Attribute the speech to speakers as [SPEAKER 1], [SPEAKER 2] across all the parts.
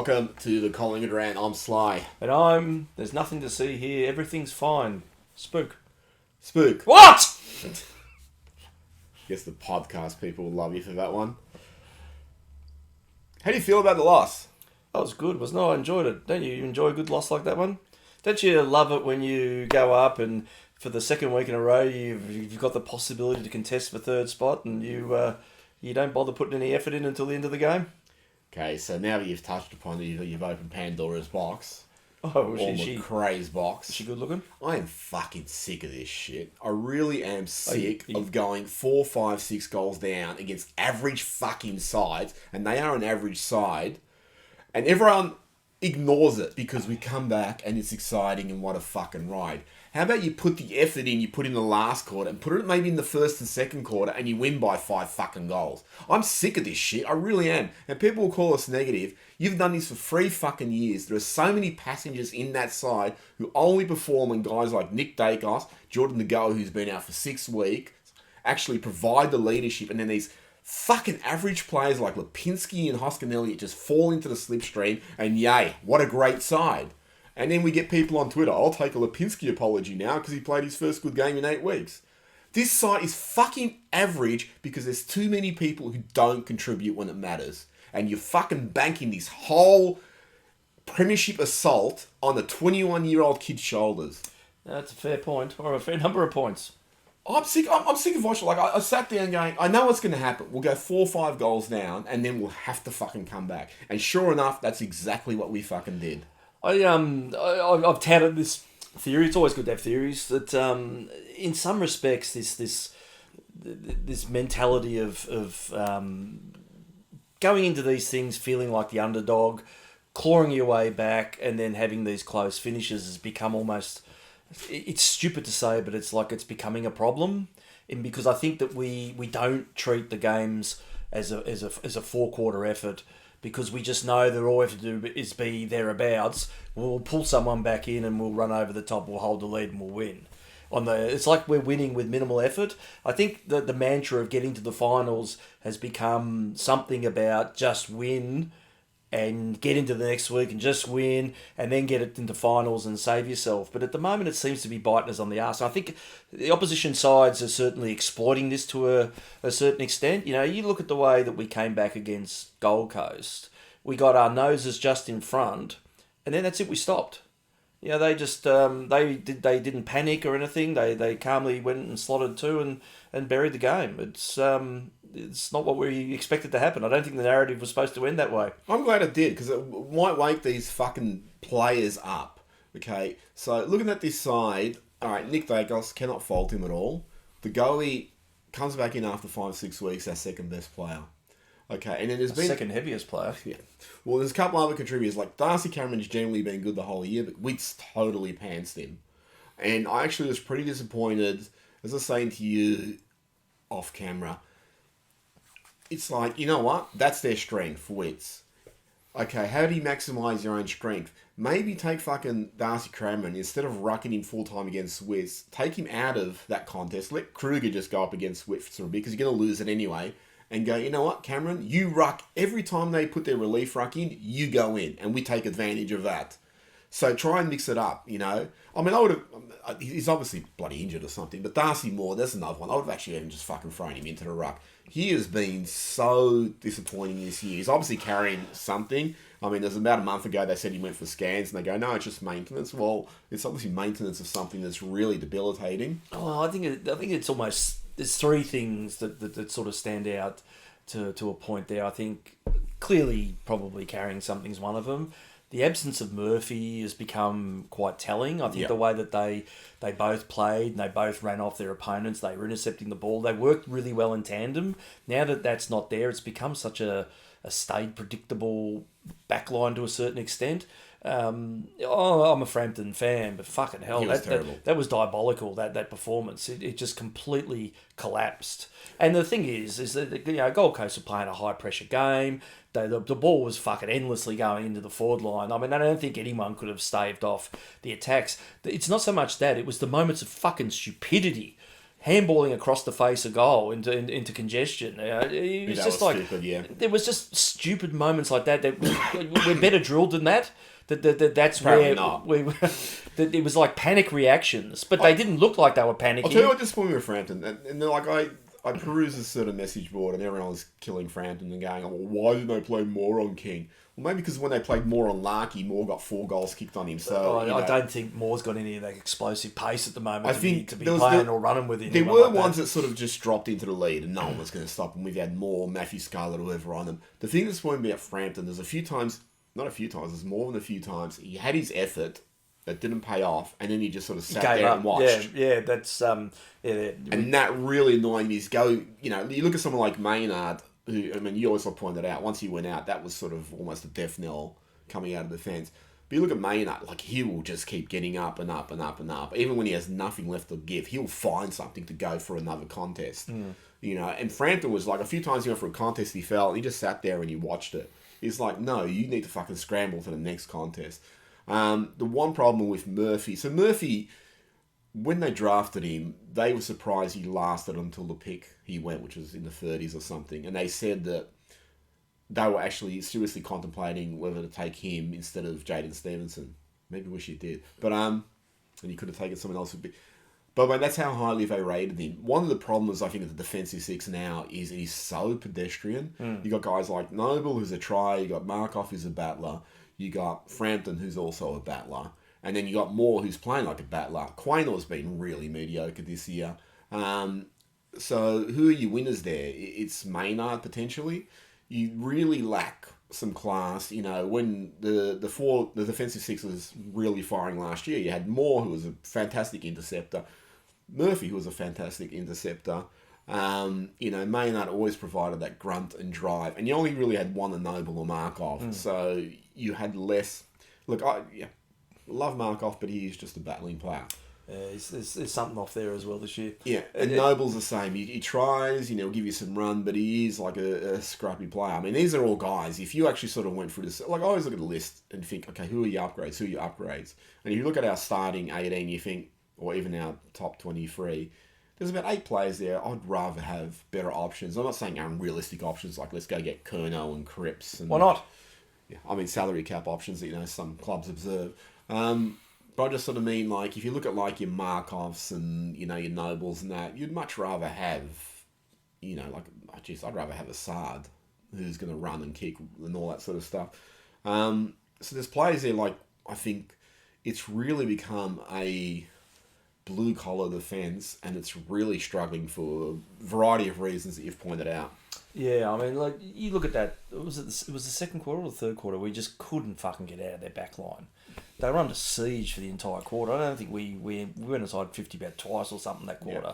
[SPEAKER 1] Welcome to the Collingwood Rant. I'm Sly.
[SPEAKER 2] And there's nothing to see here. Everything's fine. Spook.
[SPEAKER 1] What? Guess the podcast people will love you for that one. How do you feel about the loss?
[SPEAKER 2] That was good, wasn't it? I enjoyed it. Don't you enjoy a good loss like that one? Don't you love it when you go up and for the second week in a row you've got the possibility to contest for third spot and you don't bother putting any effort in until the end of the game?
[SPEAKER 1] Okay, so now that you've touched upon it, you've opened Pandora's box.
[SPEAKER 2] Oh,
[SPEAKER 1] Craze box.
[SPEAKER 2] Is she good looking?
[SPEAKER 1] I am fucking sick of this shit. I really am sick of going 4, 5, 6 goals down against average fucking sides, and they are an average side, and everyone ignores it because we come back and it's exciting and what a fucking ride. How about you put the effort in, you put in the last quarter and put it maybe in the first and second quarter and you win by 5 fucking goals. I'm sick of this shit. I really am. And people will call us negative. You've done this for 3 fucking years. There are so many passengers in that side who only perform when guys like Nick Dacos, Jordan De Goey, who's been out for 6 weeks, actually provide the leadership, and then these fucking average players like Lipinski and Hoskin Elliott just fall into the slipstream and yay, what a great side. And then we get people on Twitter, I'll take a Lipinski apology now because he played his first good game in 8 weeks. This side is fucking average because there's too many people who don't contribute when it matters. And you're fucking banking this whole premiership assault on the 21-year-old kid's shoulders.
[SPEAKER 2] That's a fair point, or a fair number of points.
[SPEAKER 1] I'm sick of watching. Like, I sat there and going, I know what's going to happen. We'll go 4 or 5 goals down and then we'll have to fucking come back. And sure enough, that's exactly what we fucking did.
[SPEAKER 2] I've touted this theory. It's always good to have theories. That in some respects, this mentality of going into these things feeling like the underdog, clawing your way back, and then having these close finishes has become almost. It's stupid to say, but it's like it's becoming a problem, and because I think that we don't treat the games as a 4-quarter effort. Because we just know that all we have to do is be thereabouts. We'll pull someone back in and we'll run over the top. We'll hold the lead and we'll win. It's like we're winning with minimal effort. I think that the mantra of getting to the finals has become something about just win and get into the next week and just win and then get it into finals and save yourself. But at the moment, it seems to be biting us on the arse. I think the opposition sides are certainly exploiting this to a certain extent. You know, you look at the way that we came back against Gold Coast. We got our noses just in front, and then that's it. We stopped. You know, they just they didn't panic or anything. They calmly went and slotted 2 and buried the game. It's not what we expected to happen. I don't think the narrative was supposed to end that way.
[SPEAKER 1] I'm glad it did, because it might wake these fucking players up. Okay, so looking at this side, all right, Nick Dacos, cannot fault him at all. De Goey comes back in after 5-6 weeks, our second best player. Okay, and then there's been
[SPEAKER 2] second heaviest player.
[SPEAKER 1] Yeah. Well, there's a couple other contributors, like Darcy Cameron's generally been good the whole year, but Witt's totally pantsed him. And I actually was pretty disappointed, as I was saying to you off camera. It's like, you know what? That's their strength, Wits. Okay, how do you maximise your own strength? Maybe take fucking Darcy Cameron, instead of rucking him full-time against Wits, take him out of that contest. Let Kruger just go up against Wits for a bit, because you're going to lose it anyway. And go, you know what, Cameron? You ruck. Every time they put their relief ruck in, you go in. And we take advantage of that. So try and mix it up, you know. I mean, I would have... He's obviously bloody injured or something. But Darcy Moore, there's another one. I would have actually even just fucking thrown him into the ruck. He has been so disappointing this year. He's obviously carrying something. I mean, there's about a month ago they said he went for scans. And they go, no, it's just maintenance. Well, it's obviously maintenance of something that's really debilitating.
[SPEAKER 2] Oh, I think it's almost... There's 3 things that sort of stand out to a point there. I think clearly probably carrying something's one of them. The absence of Murphy has become quite telling. I think the way that they both played and they both ran off their opponents, they were intercepting the ball. They worked really well in tandem. Now that that's not there, it's become such a staid, predictable backline to a certain extent. I'm a Frampton fan, but fucking hell, that was diabolical. That performance, it just completely collapsed. And the thing is that Gold Coast are playing a high pressure game. The ball was fucking endlessly going into the forward line. I mean, I don't think anyone could have staved off the attacks. It's not so much that, it was the moments of fucking stupidity handballing across the face a goal into congestion. It was just like
[SPEAKER 1] stupid, yeah.
[SPEAKER 2] There was just stupid moments like that we're better drilled than that. That's
[SPEAKER 1] Apparently
[SPEAKER 2] where
[SPEAKER 1] not.
[SPEAKER 2] that it was like panic reactions, but they didn't look like they were panicking.
[SPEAKER 1] I'll tell you what disappointed me with Frampton, and they're like I perused this sort of message board, and everyone was killing Frampton and going, "Oh, well, why didn't they play more on King?" Well, maybe because when they played more on Larky, Moore got 4 goals kicked on him. So
[SPEAKER 2] I don't think Moore's got any of that explosive pace at the moment.
[SPEAKER 1] I think
[SPEAKER 2] to be playing or running with him.
[SPEAKER 1] There were ones that sort of just dropped into the lead, and no one was going to stop them. We've had Moore, Matthew Scarlett, or whoever on them. The thing that's disappointed me about Frampton, there's not a few times, there's more than a few times. He had his effort that didn't pay off, and then he just sort of sat there and watched.
[SPEAKER 2] Yeah, that's
[SPEAKER 1] and that really annoying me. You look at someone like Maynard, who, I mean, you always pointed out, once he went out, that was sort of almost a death knell coming out of defence. But you look at Maynard, like, he will just keep getting up and up and up and up. Even when he has nothing left to give, he'll find something to go for another contest. And Frampton was like, a few times he went for a contest, he fell, and he just sat there and he watched it. He's like, no, you need to fucking scramble to the next contest. The one problem with Murphy... So Murphy, when they drafted him, they were surprised he lasted until the pick he went, which was in the 30s or something. And they said that they were actually seriously contemplating whether to take him instead of Jaden Stevenson. Maybe wish he did. But, and he could have taken someone else. But that's how highly they rated him. One of the problems, I think, of the defensive six now is he's so pedestrian. You got guys like Noble, who's a try. You got Markov, who's a battler. You got Frampton, who's also a battler. And then you got Moore, who's playing like a battler. Quaynor's been really mediocre this year. So who are your winners there? It's Maynard, potentially. You really lack some class. When the defensive six was really firing last year, you had Moore, who was a fantastic interceptor. Murphy, who was a fantastic interceptor. Maynard always provided that grunt and drive. And you only really had one, a Noble or Markov. So you had less... Look, I love Markov, but he's just a battling player.
[SPEAKER 2] There's something off there as well this year.
[SPEAKER 1] Yeah, and Noble's the same. He tries, he'll give you some run, but he is like a scrappy player. I mean, these are all guys. If you actually sort of went through this... Like, I always look at the list and think, okay, who are your upgrades? Who are your upgrades? And if you look at our starting 18, you think... Or even our top 23... There's about 8 players there. I'd rather have better options. I'm not saying unrealistic options, like let's go get Curnow and Cripps. And,
[SPEAKER 2] why not?
[SPEAKER 1] Yeah, I mean, salary cap options that, some clubs observe. But I just sort of mean, like, if you look at, like, your Markovs and, your Nobles and that, you'd much rather have, I'd rather have a Sard who's going to run and kick and all that sort of stuff. So there's players there, like, I think it's really become a blue-collar defence, and it's really struggling for a variety of reasons that you've pointed out.
[SPEAKER 2] Yeah, I mean, like, you look at that, it was the second quarter or the third quarter, we just couldn't fucking get out of their back line. They were under siege for the entire quarter. I don't think we went inside 50 about twice or something that quarter. Yeah.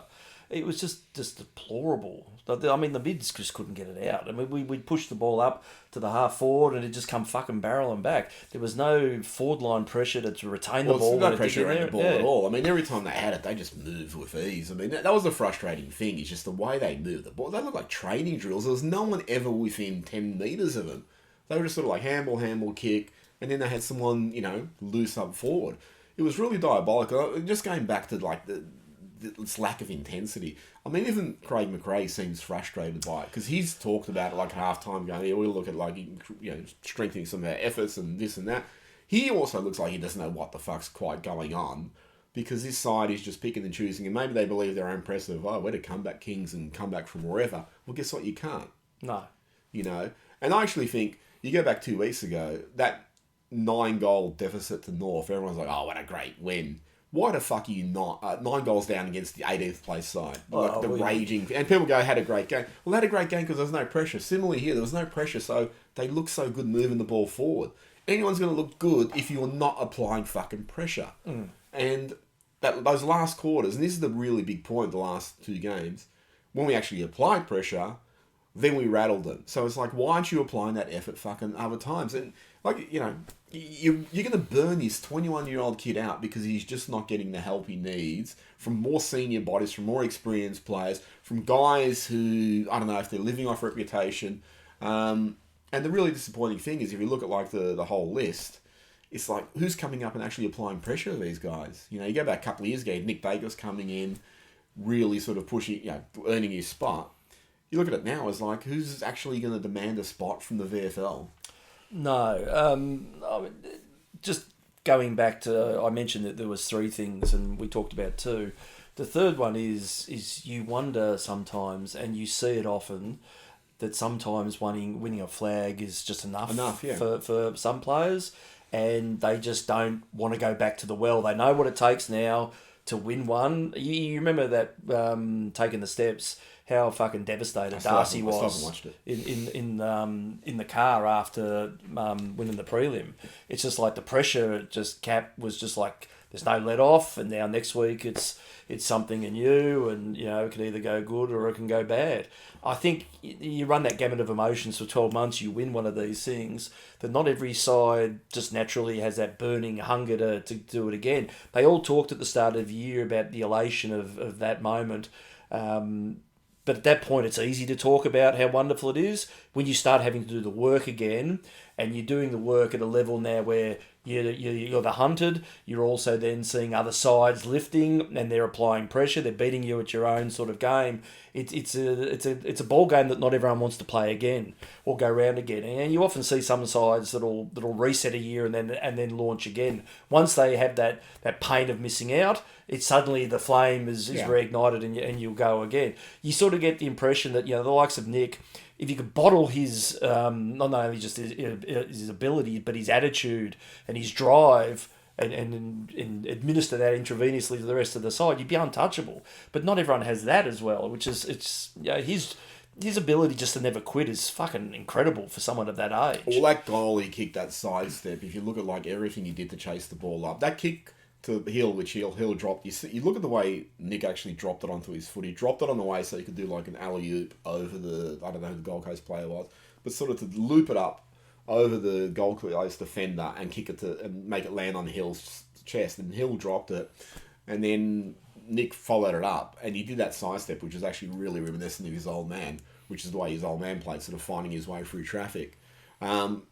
[SPEAKER 2] It was just deplorable. I mean, the mids just couldn't get it out. I mean, we'd push the ball up to the half forward and it just come fucking barreling back. There was no forward line pressure to retain the ball.
[SPEAKER 1] No pressure around the ball at all. I mean, every time they had it, they just moved with ease. I mean, that was the frustrating thing. It's just the way they moved the ball. They looked like training drills. There was no one ever within 10 metres of them. They were just sort of like handball, kick, and then they had someone, loose up forward. It was really diabolical. Just going back to, like, this lack of intensity. I mean, even Craig McRae seems frustrated by it because he's talked about it like half-time going, yeah, we'll look at like, strengthening some of our efforts and this and that. He also looks like he doesn't know what the fuck's quite going on because this side is just picking and choosing and maybe they believe they're impressive. Oh, we're the comeback kings and come back from wherever. Well, guess what? You can't.
[SPEAKER 2] No.
[SPEAKER 1] And I actually think, you go back 2 weeks ago, that 9-goal deficit to North, everyone's like, oh, what a great win. Why the fuck are you not 9 goals down against the 18th place side? Raging. And people go, had a great game. Well, they had a great game because there was no pressure. Similarly here, there was no pressure, so they look so good moving the ball forward. Anyone's going to look good if you're not applying fucking pressure. And those last quarters, and this is the really big point, the last 2 games, when we actually applied pressure, then we rattled them. So it's like, why aren't you applying that effort fucking other times? And, like, you're going to burn this 21-year-old kid out because he's just not getting the help he needs from more senior bodies, from more experienced players, from guys who, I don't know if they're living off reputation. And the really disappointing thing is if you look at, like, the whole list, it's like, who's coming up and actually applying pressure to these guys? You go back a couple of years ago, Nick Baker's coming in. really sort of pushing, earning his spot. You look at it now as like, who's actually going to demand a spot from the VFL?
[SPEAKER 2] No. I mean, just going back to, I mentioned that there was three things, and we talked about two. The third one is you wonder sometimes, and you see it often, that sometimes winning a flag is just enough for some players, and they just don't want to go back to the well. They know what it takes now to win one. You remember that taking the steps, how fucking devastated Darcy was in the car after winning the prelim. It's just like the pressure Cap was just like, there's no let off, and now next week it's something anew, and it can either go good or it can go bad. I think you run that gamut of emotions for 12 months, you win one of these things, that not every side just naturally has that burning hunger to do it again. They all talked at the start of the year about the elation of that moment. But at that point, it's easy to talk about how wonderful it is. When you start having to do the work again, and you're doing the work at a level now where you're the hunted, you're also then seeing other sides lifting, and they're applying pressure. They're beating you at your own sort of game. It's a ball game that not everyone wants to play again or go round again. And you often see some sides that'll reset a year and then launch again. Once they have that pain of missing out, it's suddenly the flame is reignited and you'll go again. You sort of get the impression that the likes of Nick, if you could bottle his not only just his ability but his attitude and his drive and administer that intravenously to the rest of the side, you'd be untouchable. But not everyone has that as well, which is his ability just to never quit is fucking incredible for someone of that age.
[SPEAKER 1] Well, that goal he kicked, that sidestep, if you look at like everything he did to chase the ball up, that kick to Hill, which Hill dropped, you look at the way Nick actually dropped it onto his foot. He dropped it on the way so he could do like an alley-oop over I don't know who the Gold Coast player was, but sort of to loop it up over the Gold Coast defender and kick it and make it land on Hill's chest. And Hill dropped it, and then Nick followed it up, and he did that sidestep, which is actually really reminiscent of his old man, which is the way his old man played, sort of finding his way through traffic. Talking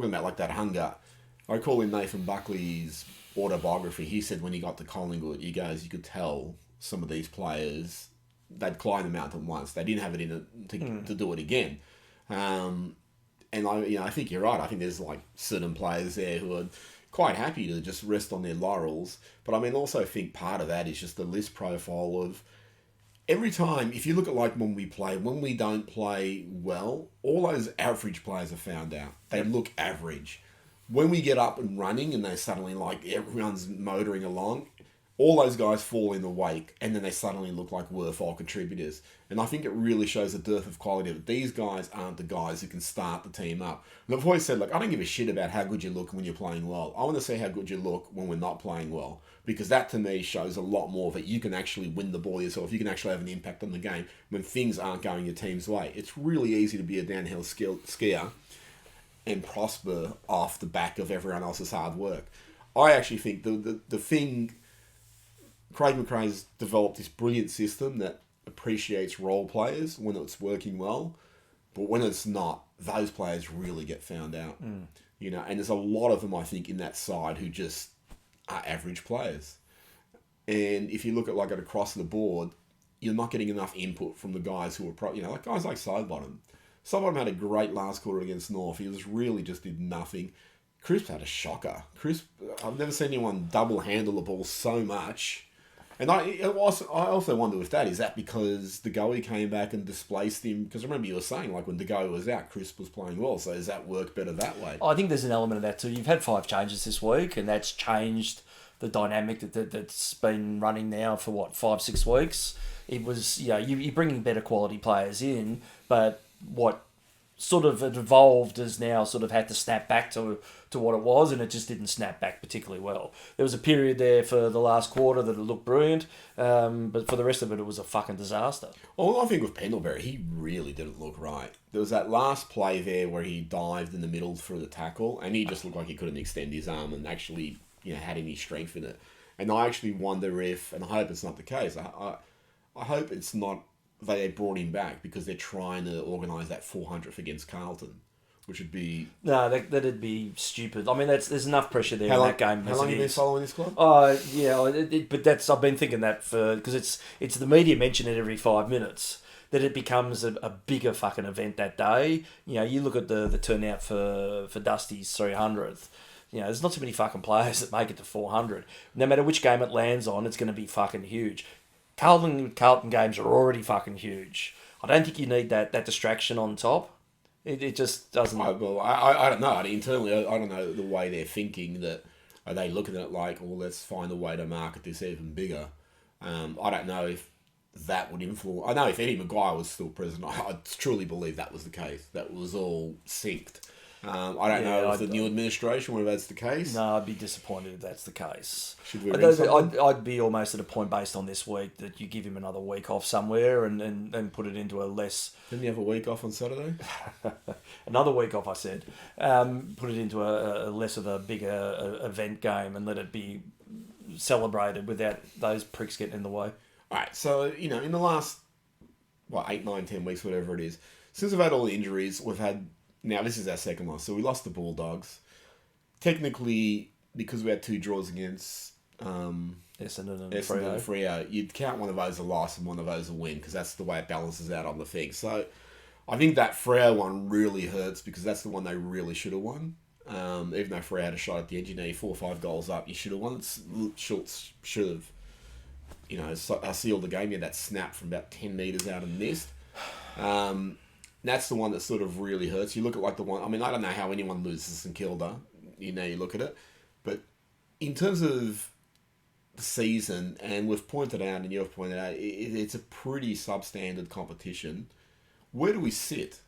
[SPEAKER 1] about like that hunger, I call him Nathan Buckley's autobiography. He said when he got to Collingwood, he goes, you could tell some of these players, they'd climbed the mountain once, they didn't have it in it to do it again. And I think you're right. I think there's like certain players there who are quite happy to just rest on their laurels. But I mean, also think part of that is just the list profile of every time. If you look at like when we don't play well, all those average players are found out. They look average. When we get up and running and they suddenly like everyone's motoring along, all those guys fall in the wake, and then they suddenly look like worthwhile contributors. And I think it really shows the dearth of quality that these guys aren't the guys who can start the team up. And I've always said, I don't give a shit about how good you look when you're playing well. I want to see how good you look when we're not playing well, because that to me shows a lot more that you can actually win the ball yourself. You can actually have an impact on the game when things aren't going your team's way. It's really easy to be a downhill skier and prosper off the back of everyone else's hard work. I actually think the thing, Craig McRae's developed this brilliant system that appreciates role players when it's working well, but when it's not, those players really get found out. And there's a lot of them, I think, in that side who just are average players. And if you look at it across the board, you're not getting enough input from the guys who are like guys like Sidebottom. Sidebottom had a great last quarter against North. He was really just did nothing. Crisp had a shocker. I've never seen anyone double handle the ball so much. And I also wonder if is that because De Goey came back and displaced him? Because remember you were saying when De Goey was out, Crisp was playing well. So does that work better that way?
[SPEAKER 2] I think there's an element of that too. You've had 5 changes this week, and that's changed the dynamic that's been running now for 5-6 weeks. It was you're bringing better quality players in, but what sort of evolved has now sort of had to snap back to what it was, and it just didn't snap back particularly well. There was a period there for the last quarter that it looked brilliant, but for the rest of it, it was a fucking disaster.
[SPEAKER 1] Well, I think with Pendlebury, he really didn't look right. There was that last play there where he dived in the middle for the tackle, and he just looked like he couldn't extend his arm and actually had any strength in it. And I actually wonder if, and I hope it's not the case, I hope it's not they brought him back because they're trying to organise that 400th against Carlton. which would be...
[SPEAKER 2] No, that'd be stupid. I mean, there's enough pressure there in that game.
[SPEAKER 1] How long have you been following this club?
[SPEAKER 2] But I've been thinking that because it's the media mention it every 5 minutes, that it becomes a bigger fucking event that day. You know, you look at the turnout for Dusty's 300th. You know, there's not too many fucking players that make it to 400. No matter which game it lands on, it's going to be fucking huge. Carlton games are already fucking huge. I don't think you need that distraction on top. It just doesn't...
[SPEAKER 1] I don't know. Internally, I don't know the way they're thinking. That are they looking at it like, well, let's find a way to market this even bigger? I don't know if that would influence... I know if Eddie Maguire was still president, I truly believe that was the case. That was all synced. I don't know if the new administration, whether that's the case.
[SPEAKER 2] No, I'd be disappointed if that's the case.
[SPEAKER 1] Should we ring someone?
[SPEAKER 2] I'd be almost at a point based on this week that you give him another week off somewhere and put it into a less...
[SPEAKER 1] Didn't you have a week off on Saturday?
[SPEAKER 2] Another week off, I said. Put it into a less of a bigger event game and let it be celebrated without those pricks getting in the way.
[SPEAKER 1] All right, so, you know, in the last, 8, 9, 10 weeks, whatever it is, since we've had all the injuries, we've had... Now, this is our second loss. So we lost the Bulldogs. Technically, because we had 2 draws against
[SPEAKER 2] Essendon and
[SPEAKER 1] Freo, you'd count one of those a loss and one of those a win, because that's the way it balances out on the thing. So I think that Freo one really hurts, because that's the one they really should have won. Even though Freo had a shot at the end, you know, 4 or 5 goals up, you should have won. Schultz should have, you know, sealed the game. You had that snap from about 10 metres out and missed. That's the one that sort of really hurts. You look at like the one... I mean, I don't know how anyone loses St Kilda. You know, you look at it. But in terms of the season, and we've pointed out, and you've pointed out, it's a pretty substandard competition. Where do we sit?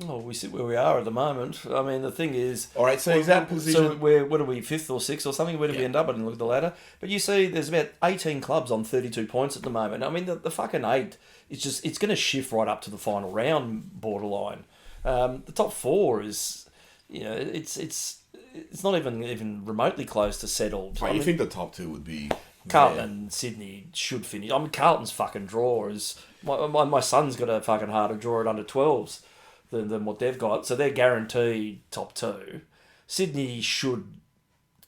[SPEAKER 2] Well, we sit where we are at the moment. I mean, the thing is...
[SPEAKER 1] All right, so is that position...
[SPEAKER 2] So what are we, 5th or 6th or something? Where do we end up? I didn't look at the ladder. But you see, there's about 18 clubs on 32 points at the moment. I mean, the fucking 8... It's going to shift right up to the final round borderline. The top 4 is, you know, it's not even remotely close to settled.
[SPEAKER 1] Right, you think the top 2 would be...
[SPEAKER 2] Carlton and Sydney should finish. I mean, Carlton's fucking draw is... My son's got a fucking harder draw at under 12s than what they've got. So they're guaranteed top 2. Sydney should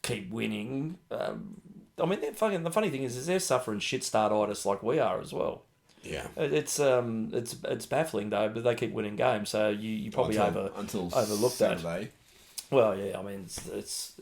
[SPEAKER 2] keep winning. I mean, the funny thing is they're suffering shit startitis like we are as well.
[SPEAKER 1] Yeah,
[SPEAKER 2] it's baffling though, but they keep winning games, so you probably overlooked Saturday. That. Well, yeah, I mean it's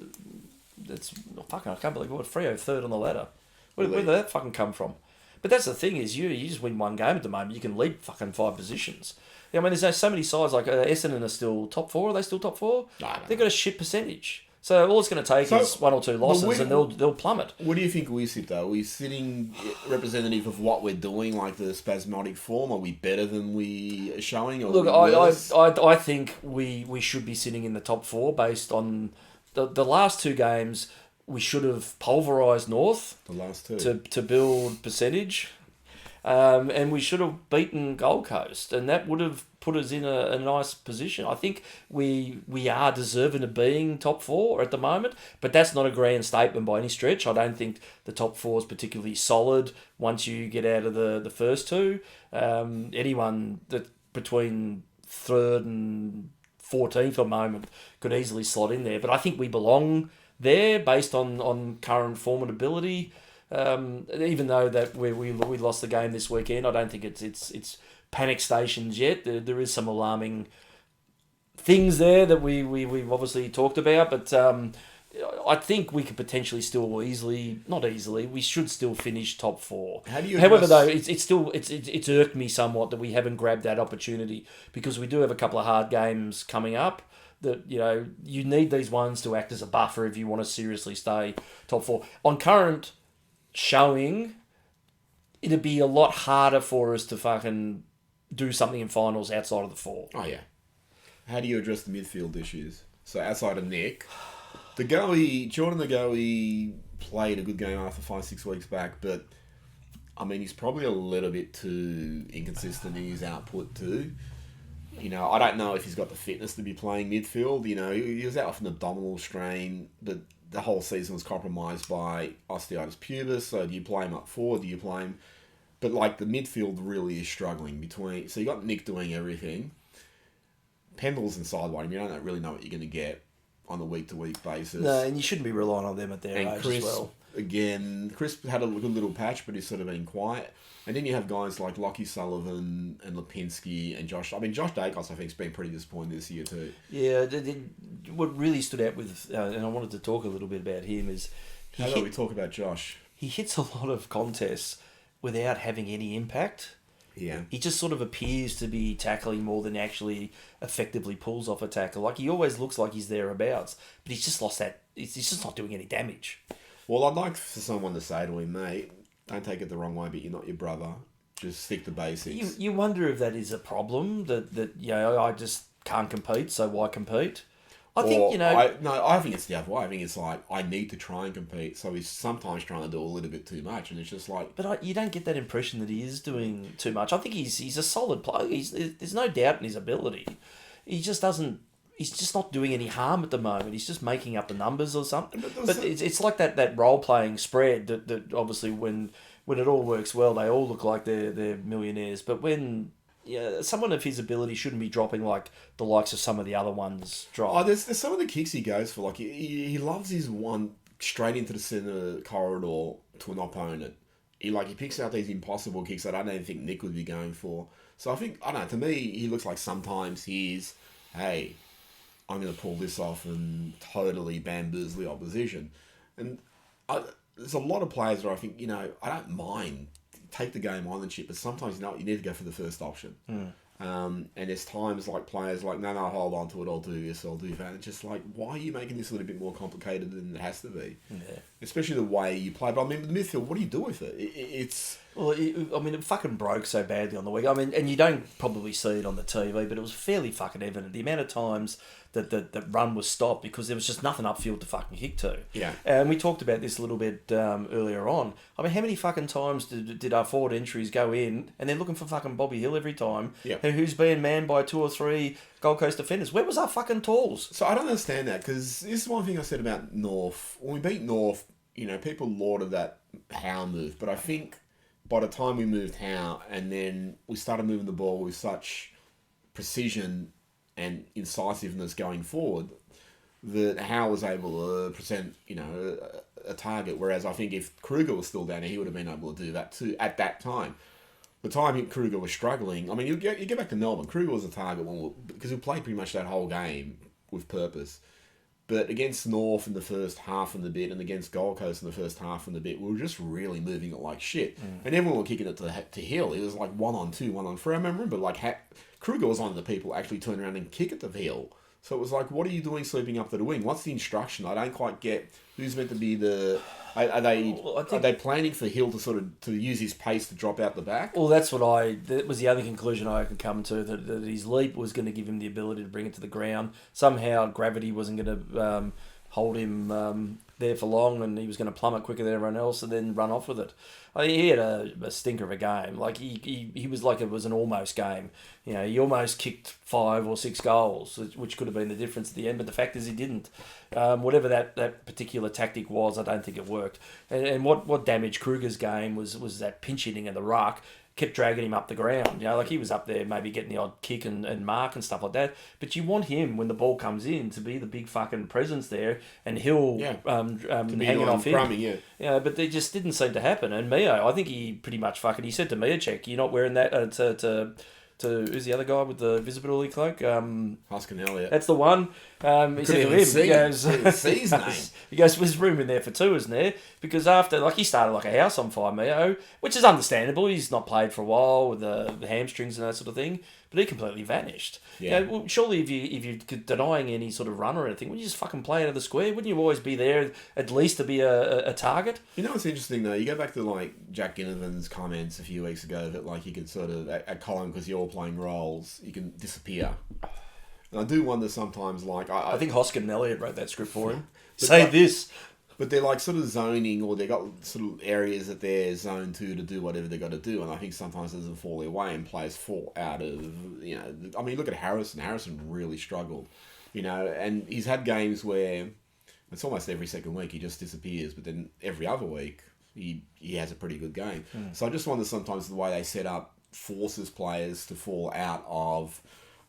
[SPEAKER 2] fucking, I can't believe what Freo 3rd on the ladder. Where did that fucking come from? But that's the thing is you just win one game at the moment, you can lead fucking 5 positions. Yeah, I mean there's so many sides like Essendon are still top 4. Are they still top 4?
[SPEAKER 1] No.
[SPEAKER 2] They've got a shit percentage. So all it's going to take is 1 or 2 losses and they'll plummet.
[SPEAKER 1] What do you think we sit, though? Are we sitting representative of what we're doing, like the spasmodic form? Are we better than we are showing? Or
[SPEAKER 2] look, I think we should be sitting in the top 4 based on the last 2 games. We should have pulverised North.
[SPEAKER 1] The last 2.
[SPEAKER 2] To build percentage. And we should have beaten Gold Coast, and that would have put us in a nice position. I think we are deserving of being top 4 at the moment, but that's not a grand statement by any stretch. I don't think the top 4 is particularly solid once you get out of the first 2. Anyone that between 3rd and 14th at the moment could easily slot in there, but I think we belong there based on current form and ability. Even though that we lost the game this weekend, I don't think it's panic stations yet. There is some alarming things there that we've obviously talked about, but I think we could potentially still we should still finish top 4.
[SPEAKER 1] How do you?
[SPEAKER 2] However, though, it's irked me somewhat that we haven't grabbed that opportunity, because we do have a couple of hard games coming up. That, you know, you need these ones to act as a buffer if you want to seriously stay top 4. On current showing, it'd be a lot harder for us to fucking do something in finals outside of the 4.
[SPEAKER 1] Oh, yeah. How do you address the midfield issues? So, outside of Nick, Jordan the Goey played a good game after 5-6 weeks back, but, I mean, he's probably a little bit too inconsistent in his output too. You know, I don't know if he's got the fitness to be playing midfield. You know, he was out with an abdominal strain, but the whole season was compromised by osteitis pubis. So do you play him up forward? Do you play him? But like the midfield really is struggling between. So you got Nick doing everything. Pendles and Sidewinder, you don't really know what you're going to get on a week-to-week basis.
[SPEAKER 2] No, and you shouldn't be relying on them at their age
[SPEAKER 1] Chris,
[SPEAKER 2] as well.
[SPEAKER 1] Again, Chris had a good little patch, but he's sort of been quiet. And then you have guys like Lockie Sullivan and Lipinski and Josh. I mean, Josh Dacos, I think, has been pretty disappointing this year too.
[SPEAKER 2] Yeah, what really stood out with, and I wanted to talk a little bit about him, is
[SPEAKER 1] How about we talk about Josh?
[SPEAKER 2] He hits a lot of contests without having any impact.
[SPEAKER 1] Yeah.
[SPEAKER 2] He just sort of appears to be tackling more than actually effectively pulls off a tackle. Like, he always looks like he's thereabouts, but he's just lost that. He's just not doing any damage.
[SPEAKER 1] Well, I'd like for someone to say to him, mate, don't take it the wrong way, but you're not your brother. Just stick to basics.
[SPEAKER 2] You wonder if that is a problem, that I just can't compete, so why compete? I think,
[SPEAKER 1] I think it's the other way. I think it's like, I need to try and compete, so he's sometimes trying to do a little bit too much, and it's just like...
[SPEAKER 2] But you don't get that impression that he is doing too much. I think he's a solid player. There's no doubt in his ability. He just doesn't... He's just not doing any harm at the moment. He's just making up the numbers or something. But it's like that role-playing spread that obviously when it all works well, they all look like they're millionaires. But when someone of his ability shouldn't be dropping like the likes of some of the other ones drop.
[SPEAKER 1] Oh, there's some of the kicks he goes for. Like he loves his one straight into the centre corridor to an opponent. He picks out these impossible kicks that I don't think Nick would be going for. So I think, I don't know, to me, he looks like sometimes he's, hey, I'm going to pull this off and totally bamboozle the opposition. And there's a lot of players where I think, I don't mind, take the game on and shit, but sometimes, you need to go for the first option. And there's times like players like, no, hold on to it, I'll do this, I'll do that. It's just like, why are you making this a little bit more complicated than it has to be?
[SPEAKER 2] Yeah.
[SPEAKER 1] Especially the way you play. But I mean, the midfield, what do you do with it? It's...
[SPEAKER 2] Well, it fucking broke so badly on the week. I mean, and you don't probably see it on the TV, but it was fairly fucking evident. The amount of times that the run was stopped because there was just nothing upfield to fucking kick to.
[SPEAKER 1] Yeah.
[SPEAKER 2] And we talked about this a little bit earlier on. I mean, how many fucking times did our forward entries go in and they're looking for fucking Bobby Hill every time?
[SPEAKER 1] Yeah.
[SPEAKER 2] Who's being manned by 2 or 3 Gold Coast defenders? Where was our fucking tools?
[SPEAKER 1] So I don't understand that, because this is one thing I said about North. When we beat North, people lauded that Howe move, but I think by the time we moved Howe and then we started moving the ball with such precision and incisiveness going forward, that Howe was able to present, a target. Whereas I think if Kruger was still down there, he would have been able to do that too at that time. The time Kruger was struggling, I mean, you get back to Melbourne, Kruger was a target because he played pretty much that whole game with purpose. But against North in the first half and the bit, and against Gold Coast in the first half and the bit, we were just really moving it like shit. And everyone were kicking it to Hill. It was like 1-on-2, 1-on-3. I remember, Kruger was one of the people actually turn around and kick it to Hill. So it was like, what are you doing sleeping up to the wing? What's the instruction? I don't quite get who's meant to be the... Are they planning for Hill to use his pace to drop out the back?
[SPEAKER 2] Well, that was the only conclusion I could come to, that his leap was going to give him the ability to bring it to the ground. Somehow gravity wasn't going to hold him there for long, and he was going to plummet quicker than everyone else and then run off with it. I mean, he had a stinker of a game. Like he was like it was an almost game. He almost kicked 5 or 6 goals, which could have been the difference at the end. But the fact is, he didn't. Whatever that particular tactic was, I don't think it worked. And what damaged Kruger's game was that pinch hitting of the ruck. Kept dragging him up the ground. He was up there maybe getting the odd kick and mark and stuff like that. But you want him, when the ball comes in, to be the big fucking presence there, and Hill hanging off him.
[SPEAKER 1] Crummy, yeah.
[SPEAKER 2] But they just didn't seem to happen. And Mio, I think he pretty much he said to Mio, check, you're not wearing that to who's the other guy with the visibility cloak?
[SPEAKER 1] Huskin Elliott.
[SPEAKER 2] That's the one. He said to him, he goes, there's room in there for 2, isn't there? Because after, he started like a house on fire, Mio, which is understandable. He's not played for a while with the hamstrings and that sort of thing, but he completely vanished.
[SPEAKER 1] Yeah.
[SPEAKER 2] Surely if you're denying any sort of run or anything, wouldn't you just fucking play out of the square? Wouldn't you always be there at least to be a target?
[SPEAKER 1] What's interesting though? You go back to Jack Ginnivan's comments a few weeks ago that you could sort of at Collingwood, because you're all playing roles, you can disappear. And I do wonder sometimes, I
[SPEAKER 2] think Hoskin and Elliott wrote that script for him. Say this.
[SPEAKER 1] But they're sort of zoning, or they got sort of areas that they're zoned to do whatever they got to do. And I think sometimes it doesn't fall their way and players fall out of, I mean, look at Harrison. Harrison really struggled, and he's had games where it's almost every second week he just disappears. But then every other week he has a pretty good game. So I just wonder sometimes the way they set up forces players to fall out of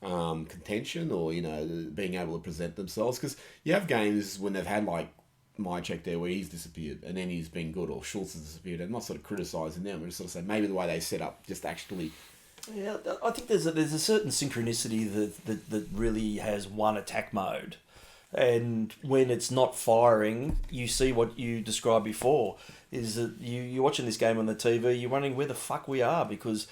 [SPEAKER 1] contention or, being able to present themselves. Because you have games when they've had, like, my check there where he's disappeared and then he's been good, or Schultz has disappeared. I'm not sort of criticising them. I'm just sort of saying maybe the way they set up just actually...
[SPEAKER 2] Yeah, I think there's a certain synchronicity that really has one attack mode. And when it's not firing, you see what you described before, is that you're watching this game on the TV, you're wondering where the fuck we are, because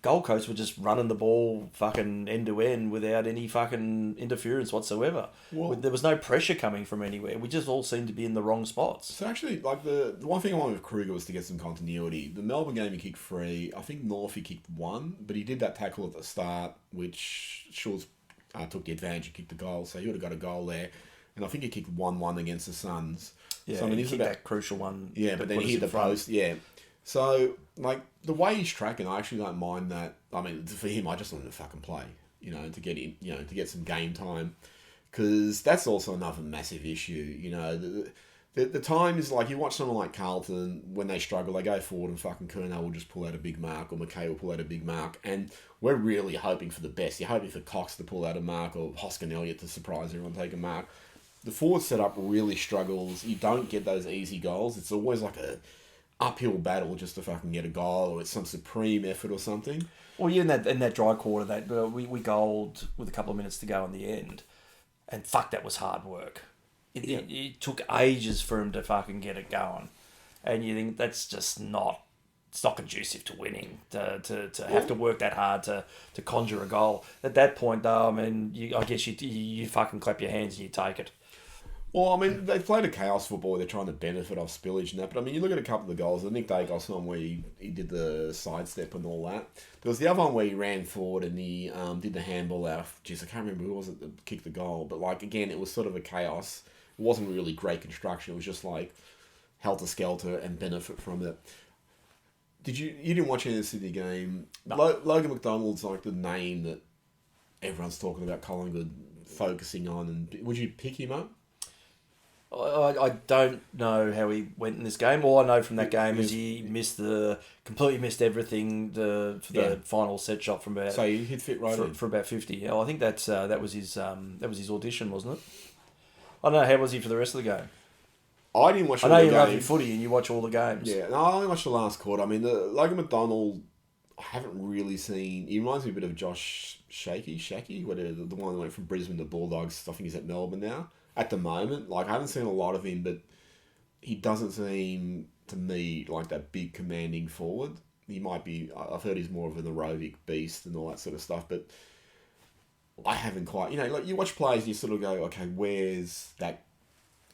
[SPEAKER 2] Gold Coast were just running the ball fucking end to end without any fucking interference whatsoever. Well, there was no pressure coming from anywhere. We just all seemed to be in the wrong spots.
[SPEAKER 1] So actually, like the one thing I wanted with Kruger was to get some continuity. The Melbourne game he kicked 3. I think North he kicked 1, but he did that tackle at the start, which Schultz took the advantage and kicked the goal, so he would have got a goal there. And I think he kicked 1-1 against the Suns.
[SPEAKER 2] Yeah,
[SPEAKER 1] so, I mean,
[SPEAKER 2] he kicked that crucial one.
[SPEAKER 1] Yeah, but then he hit the post. Yeah. So, like, the way he's tracking, I actually don't mind that. I mean, for him, I just want him to fucking play, to get in, to get some game time. Because that's also another massive issue, The time is like, you watch someone like Carlton, when they struggle, they go forward and fucking Curnow will just pull out a big mark, or McKay will pull out a big mark. And we're really hoping for the best. You're hoping for Cox to pull out a mark, or Hoskin Elliott to surprise everyone, take a mark. The forward setup really struggles. You don't get those easy goals. It's always like a uphill battle just to fucking get a goal, or it's some supreme effort or something.
[SPEAKER 2] Well, yeah, in that dry quarter, we goaled with a couple of minutes to go in the end, and fuck, that was hard work. It took ages for him to fucking get it going, and you think that's just not. It's not conducive to winning, to have to work that hard to conjure a goal. At that point, though, I mean, I guess you fucking clap your hands and you take it.
[SPEAKER 1] Well, I mean, they've played a chaos football where they're trying to benefit off spillage and that, but I mean, you look at a couple of the goals, the Nick Dacos one where he did the sidestep and all that. There was the other one where he ran forward and he did the handball out. Jeez, I can't remember who was it that kicked the goal, but like, again, it was sort of a chaos. It wasn't really great construction. It was just like helter-skelter and benefit from it. You didn't watch any of the Sydney game? No. Logan McDonald's like the name that everyone's talking about Collingwood focusing on, and would you pick him up?
[SPEAKER 2] I don't know how he went in this game. All I know from that game is he completely missed everything for the final set shot from about.
[SPEAKER 1] So he hit fit right
[SPEAKER 2] for about 50. Yeah, I think that was his audition, wasn't it? I don't know, how was he for the rest of the game?
[SPEAKER 1] I didn't watch.
[SPEAKER 2] I know you love your footy and you watch all the games.
[SPEAKER 1] Yeah, no, I only watched the last quarter. I mean, the Logan McDonald, I haven't really seen. He reminds me a bit of Josh Shaky, whatever, the one that went from Brisbane to Bulldogs. I think he's at Melbourne now. At the moment, like, I haven't seen a lot of him, but he doesn't seem to me like that big commanding forward. He might be. I've heard he's more of an aerobic beast and all that sort of stuff, but I haven't quite. Like, you watch players and you sort of go, okay, where's that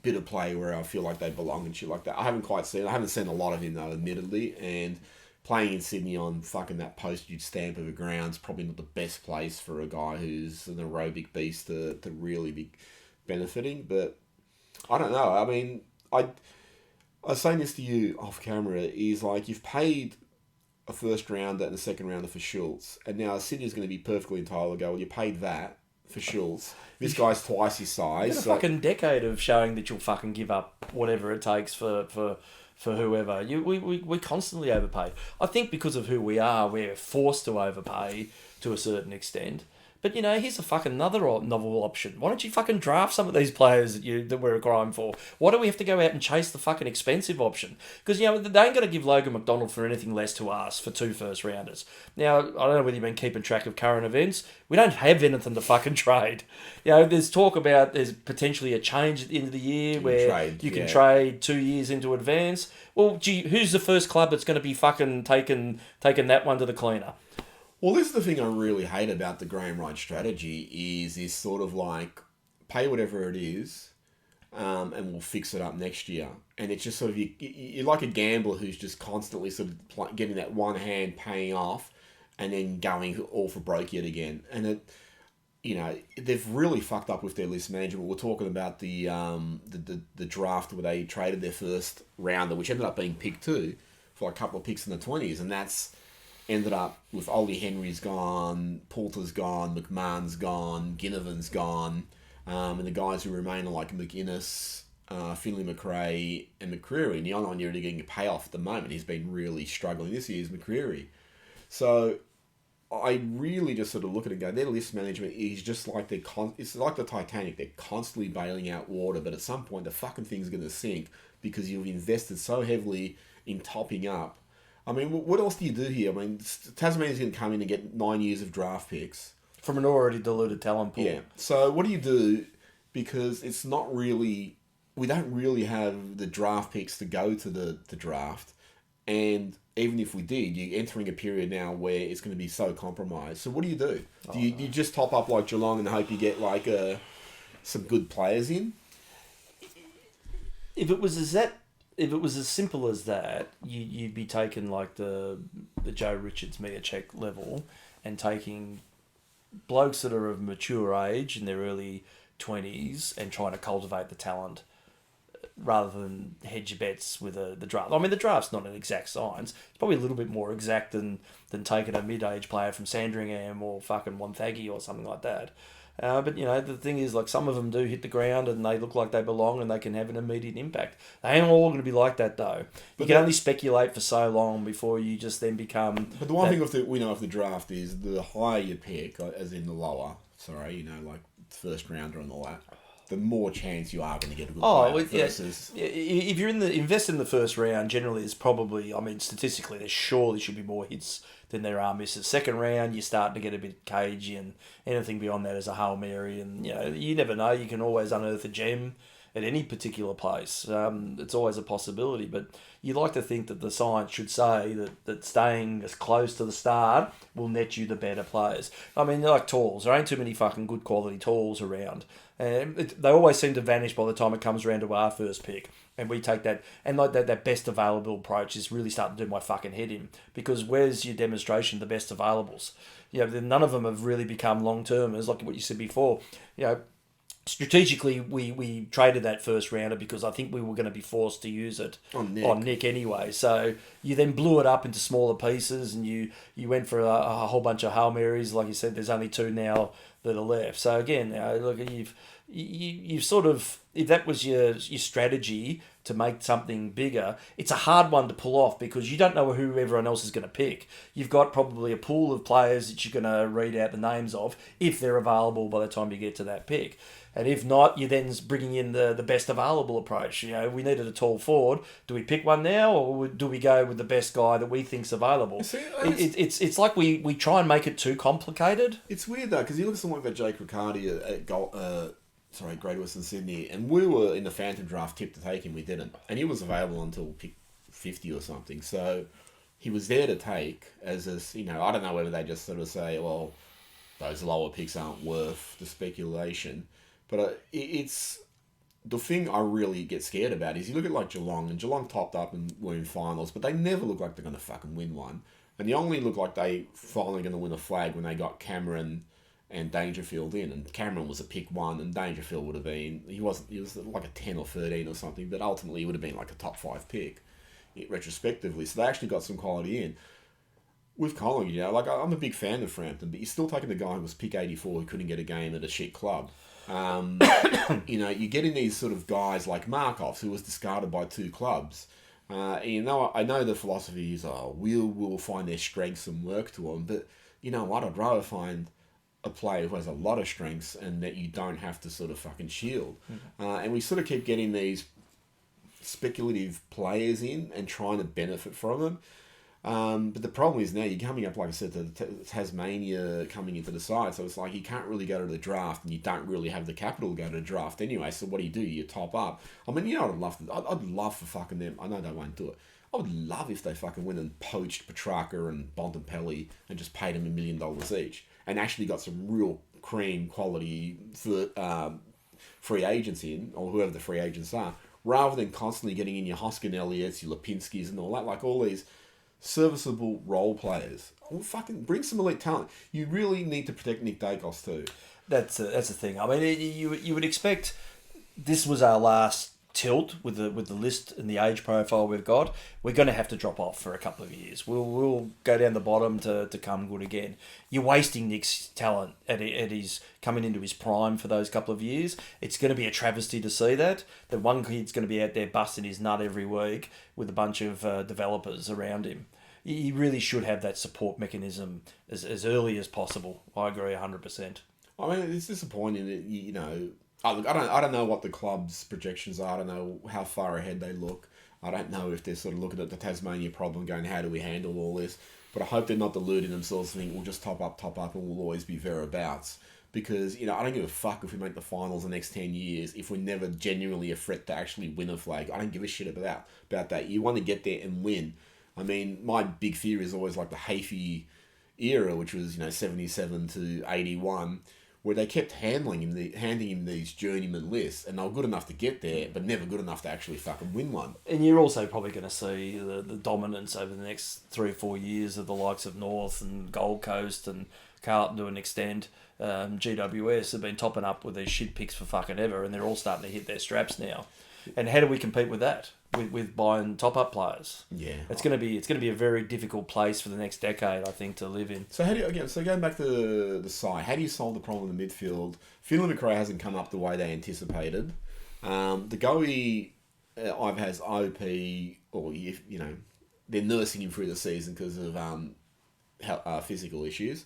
[SPEAKER 1] bit of play where I feel like they belong and shit like that. I haven't quite seen. I haven't seen a lot of him though, admittedly, and playing in Sydney on fucking that postage stamp of a ground's probably not the best place for a guy who's an aerobic beast to really be benefiting. But I don't know. I mean, I was saying this to you off camera, is like, you've paid a first rounder and a second rounder for Schultz, and now Sydney's going to be perfectly entitled to go, well, you paid that for Schultz. This guy's twice his size.
[SPEAKER 2] You've got a fucking decade of showing that you'll fucking give up whatever it takes for whoever. We constantly overpay. I think because of who we are, we're forced to overpay to a certain extent. But, here's a fucking another novel option. Why don't you fucking draft some of these players that we're crying for? Why do we have to go out and chase the fucking expensive option? Because, they ain't going to give Logan McDonald for anything less to us for 2 first rounders. Now, I don't know whether you've been keeping track of current events. We don't have anything to fucking trade. There's talk about there's potentially a change at the end of the year where you can trade 2 years into advance. Well, gee, who's the first club that's going to be fucking taking that one to the cleaner?
[SPEAKER 1] Well, this is the thing I really hate about the Graham Wright strategy is sort of like, pay whatever it is, and we'll fix it up next year. And it's just sort of, you're like a gambler who's just constantly sort of getting that one hand paying off and then going all for broke yet again. And they've really fucked up with their list management. We're talking about the draft where they traded their first rounder, which ended up being pick 2 for a couple of picks in the 20s, and that's ended up with Ollie Henry's gone, Poulter's gone, McMahon's gone, Ginnivan's gone, and the guys who remain are like McInnes, Finley McRae, and McCreary. And the only one you're getting a payoff at the moment, he's been really struggling this year, is McCreary. So I really just sort of look at it and go, their list management is just like it's like the Titanic. They're constantly bailing out water, but at some point the fucking thing's going to sink because you've invested so heavily in topping up. I mean, what else do you do here? I mean, Tasmania's going to come in and get 9 years of draft picks.
[SPEAKER 2] From an already diluted talent pool.
[SPEAKER 1] Yeah. So what do you do? Because it's not really... We don't really have the draft picks to go to the draft. And even if we did, you're entering a period now where it's going to be so compromised. So what do? Do you just top up like Geelong and hope you get like some good players in?
[SPEAKER 2] If it was as simple as that, you'd be taking like the Joe Richards Mia check level and taking blokes that are of mature age in their early 20s and trying to cultivate the talent rather than hedge your bets with the draft. I mean, the draft's not an exact science. It's probably a little bit more exact than taking a mid-age player from Sandringham or fucking Wonthaggi or something like that. But, you know, the thing is, like, some of them do hit the ground and they look like they belong and they can have an immediate impact. They ain't all going to be like that, though. You can only speculate for so long before you just then become...
[SPEAKER 1] But the one thing we know of the draft is the higher you pick, as in the lower, like first rounder and all that, the more chance you are going to get a good player versus...
[SPEAKER 2] Yeah. If you're invest in the first round, generally there's probably, I mean, statistically, there surely should be more hits than there are misses. Second round, you're starting to get a bit cagey, and anything beyond that is a Hail Mary, and, you know, you never know. You can always unearth a gem at any particular place. It's always a possibility, but you like to think that the science should say that staying as close to the start will net you the better players. I mean, they're like tools. There ain't too many fucking good quality tools around. And they always seem to vanish by the time it comes around to our first pick. And we take that, and like that best available approach is really starting to do my fucking head in. Because where's your demonstration of the best availables? You know, none of them have really become long-termers, like what you said before. You know, strategically, we traded that first rounder because I think we were going to be forced to use it on Nick anyway. So you then blew it up into smaller pieces, and you went for a whole bunch of Hail Marys. Like you said, there's only 2 now that are left. So again, look, you've sort of, if that was your strategy to make something bigger, it's a hard one to pull off because you don't know who everyone else is going to pick. You've got probably a pool of players that you're going to read out the names of if they're available by the time you get to that pick. And if not, you're then bringing in the best available approach. You know, we needed a tall forward. Do we pick one now, or do we go with the best guy that we think's available? See, it's like we try and make it too complicated.
[SPEAKER 1] It's weird though, because you look at someone like Jake Riccardi at Great Western Sydney, and we were in the Phantom draft tipped to take him. We didn't, and he was available until pick 50 or something. So he was there to take as you know. I don't know whether they just sort of say, well, those lower picks aren't worth the speculation. But it's the thing I really get scared about is you look at like Geelong, and Geelong topped up and were in finals, but they never look like they're going to fucking win one. And they only look like they finally going to win a flag when they got Cameron and Dangerfield in. And Cameron was a pick 1, and Dangerfield would have been, he was like a 10 or 13 or something, but ultimately he would have been like a top 5 pick retrospectively. So they actually got some quality in. With Collingwood, you know, like I'm a big fan of Frampton, but you're still taking the guy who was pick 84 who couldn't get a game at a shit club. You know, you're getting these sort of guys like Markov, who was discarded by 2 clubs. You know, I know the philosophy is, we'll find their strengths and work to them, but you know what? I'd rather find a player who has a lot of strengths and that you don't have to sort of fucking shield. And we sort of keep getting these speculative players in and trying to benefit from them. But the problem is now you're coming up, like I said, to Tasmania coming into the side. So it's like you can't really go to the draft, and you don't really have the capital to go to the draft anyway. So what do? You top up. I mean, you know what I'd love for fucking them. I know they won't do it. I would love if they fucking went and poached Petrarca and Bontempelli and just paid them $1 million each, and actually got some real cream quality for free agents in, or whoever the free agents are, rather than constantly getting in your Hoskin Elliots, your Lipinskis and all that, like all these serviceable role players. Well, fucking bring some elite talent. You really need to protect Nick Dacos too.
[SPEAKER 2] That's the thing. I mean, you would expect this was our last tilt with the list and the age profile we've got. We're going to have to drop off for a couple of years. We'll go down the bottom to come good again. You're wasting Nick's talent at his coming into his prime for those couple of years. It's going to be a travesty to see that one kid's going to be out there busting his nut every week with a bunch of developers around him. he really should have that support mechanism as early as possible. I agree 100%.
[SPEAKER 1] I mean, it's disappointing that, you know... Look, I don't know what the club's projections are. I don't know how far ahead they look. I don't know if they're sort of looking at the Tasmania problem going, how do we handle all this? But I hope they're not deluding themselves and think we'll just top up, and we'll always be thereabouts. Because, you know, I don't give a fuck if we make the finals the next 10 years if we're never genuinely a threat to actually win a flag. I don't give a shit about that. You want to get there and win. I mean, my big theory is always like the Hafey era, which was, you know, 77 to 81, where they kept handing him these journeyman lists, and they were good enough to get there, but never good enough to actually fucking win one.
[SPEAKER 2] And you're also probably going to see the dominance over the next 3 or 4 years of the likes of North and Gold Coast and Carlton to an extent. GWS have been topping up with these shit picks for fucking ever, and they're all starting to hit their straps now. And how do we compete with that? With buying top up players?
[SPEAKER 1] Yeah,
[SPEAKER 2] it's going to be a very difficult place for the next decade, I think, to live in.
[SPEAKER 1] So going back to the side, how do you solve the problem in the midfield? Finlay Macrae hasn't come up the way they anticipated. The goalie I've has OP, or you know, they're nursing him through the season because of physical issues.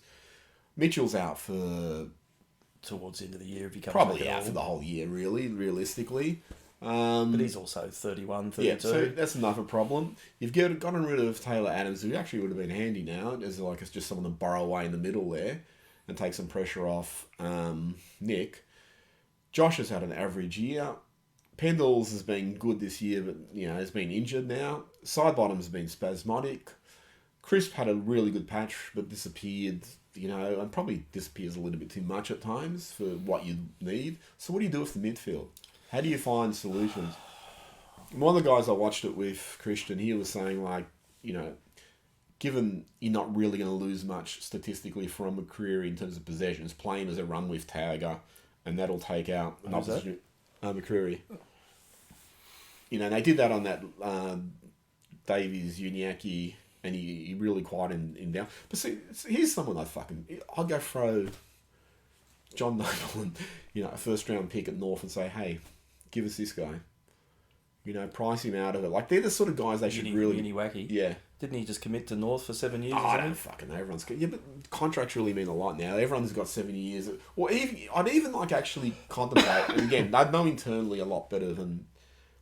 [SPEAKER 1] Mitchell's out for
[SPEAKER 2] towards the end of the year if he comes
[SPEAKER 1] probably
[SPEAKER 2] back
[SPEAKER 1] out for the whole year, really, realistically.
[SPEAKER 2] But he's also 31, 32.
[SPEAKER 1] Yeah, so that's another problem. You've gotten rid of Taylor Adams, who actually would have been handy now, as like it's just someone to burrow away in the middle there and take some pressure off Nick. Josh has had an average year. Pendles has been good this year, but you know has been injured now. Sidebottom has been spasmodic. Crisp had a really good patch, but disappeared. You know, and probably disappears a little bit too much at times for what you need. So what do you do with the midfield? How do you find solutions? One of the guys I watched it with, Christian, he was saying, like, you know, given you're not really going to lose much statistically from McCreary in terms of possessions, playing as a run with tagger, and that'll take out an opposition. McCreary. You know, they did that on that Davies Uniacke, and he really quieted him down. But see, here's someone I'd go throw John Noble, you know, a first round pick at North and say, hey, give us this guy. You know, price him out of it. Like, they're the sort of guys they should really...
[SPEAKER 2] Wacky.
[SPEAKER 1] Yeah.
[SPEAKER 2] Didn't he just commit to North for 7 years?
[SPEAKER 1] I don't fucking know. Everyone's... Yeah, but contracts really mean a lot now. Everyone's got 7 years. Or even... I'd even, like, actually contemplate... And again, they'd know internally a lot better than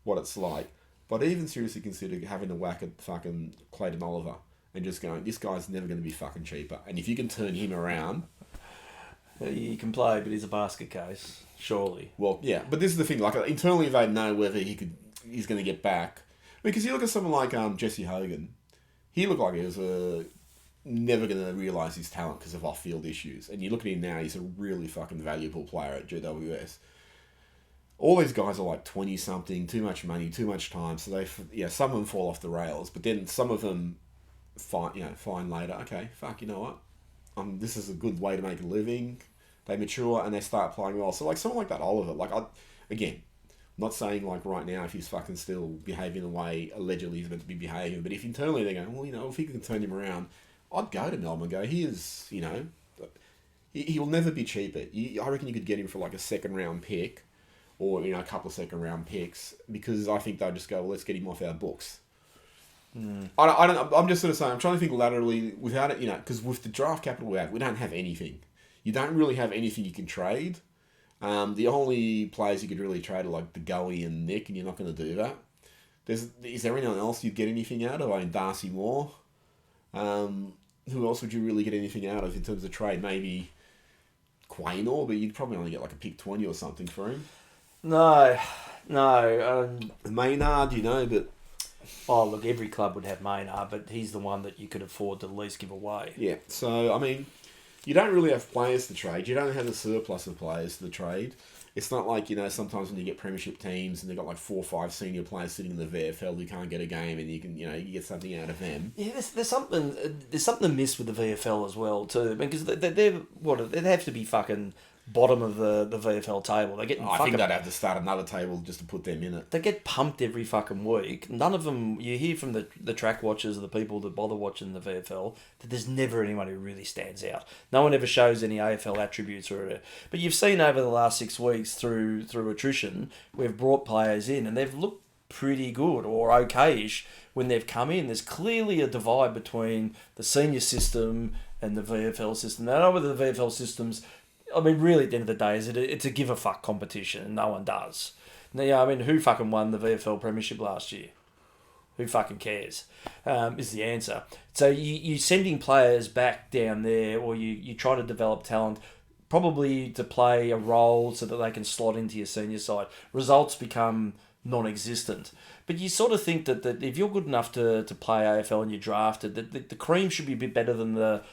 [SPEAKER 1] what it's like. But I'd even seriously consider having a whack at fucking Clayton Oliver and just going, this guy's never going to be fucking cheaper. And if you can turn him around...
[SPEAKER 2] He can play, but he's a basket case, surely.
[SPEAKER 1] Well, yeah, but this is the thing. Like, internally, they know whether he's going to get back. Because you look at someone like Jesse Hogan, he looked like he was never going to realise his talent because of off-field issues. And you look at him now; he's a really fucking valuable player at GWS. All these guys are like 20-something, too much money, too much time. So some of them fall off the rails, but then some of them find later. Okay, fuck, you know what? This is a good way to make a living. They mature and they start playing well. So like someone like that Oliver, like I'm not saying like right now if he's fucking still behaving the way allegedly he's meant to be behaving, but if internally they're going, well, you know, if he can turn him around, I'd go to Melbourne and go, he is, you know, he will never be cheaper. I reckon you could get him for like a second round pick or, you know, a couple of second round picks because I think they'll just go, well, let's get him off our books. I don't. I'm just sort of saying. I'm trying to think laterally without it, you know, because with the draft capital we don't have anything. You don't really have anything you can trade. The only players you could really trade are like the Goey and Nick, and you're not going to do that. Is there anyone else you'd get anything out of? I mean, Darcy Moore. Who else would you really get anything out of in terms of trade? Maybe Quaynor, but you'd probably only get like a pick 20 or something for him.
[SPEAKER 2] No.
[SPEAKER 1] Maynard, you know, but.
[SPEAKER 2] Oh, look, every club would have Maynard, but he's the one that you could afford to at least give away.
[SPEAKER 1] Yeah, so, I mean, you don't really have players to trade. You don't have a surplus of players to trade. It's not like, you know, sometimes when you get premiership teams and they've got like 4 or 5 senior players sitting in the VFL who can't get a game and you can, you know, you get something out of them.
[SPEAKER 2] Yeah, there's something amiss with the VFL as well, too. Because they'd have to be fucking bottom of the VFL table. They get.
[SPEAKER 1] I think they'd have to start another table just to put them in it.
[SPEAKER 2] They get pumped every fucking week. None of them. You hear from the track watchers, the people that bother watching the VFL, that there's never anyone who really stands out. No one ever shows any AFL attributes but you've seen over the last 6 weeks through attrition, we've brought players in and they've looked pretty good or okay-ish when they've come in. There's clearly a divide between the senior system and the VFL system. I know whether the VFL system's, I mean, really at the end of the day, it's a give a fuck competition, and no one does. Now, I mean, who fucking won the VFL Premiership last year? Who fucking cares? Is the answer. So you're sending players back down there, or you try to develop talent, probably to play a role so that they can slot into your senior side. Results become non-existent. But you sort of think that if you're good enough to play AFL and you're drafted, that the cream should be a bit better than the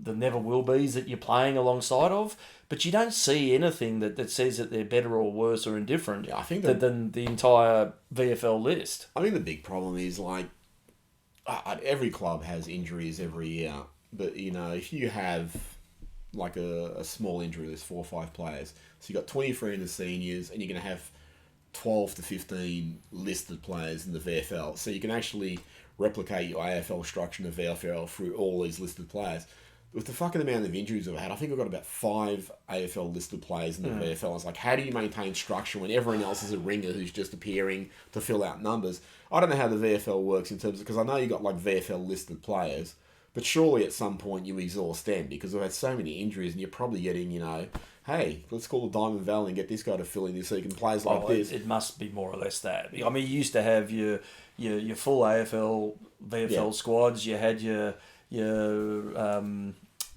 [SPEAKER 2] never will be's that you're playing alongside of. But you don't see anything that says that they're better or worse or indifferent than the entire VFL list.
[SPEAKER 1] I think the big problem is, like, every club has injuries every year. But, you know, if you have like a small injury list, 4 or 5 players, so you got 23 in the seniors, and you're going to have 12 to 15 listed players in the VFL. So you can actually replicate your AFL structure in the VFL through all these listed players. With the fucking amount of injuries we've had, I think we've got about 5 AFL listed players in the VFL. It's like, how do you maintain structure when everyone else is a ringer who's just appearing to fill out numbers? I don't know how the VFL works in terms of, because I know you got like VFL listed players, but surely at some point you exhaust them, because we've had so many injuries, and you're probably getting, you know, hey, let's call the Diamond Valley and get this guy to fill in this so you can play like this.
[SPEAKER 2] It must be more or less that. I mean, you used to have your full AFL, VFL squads. You had your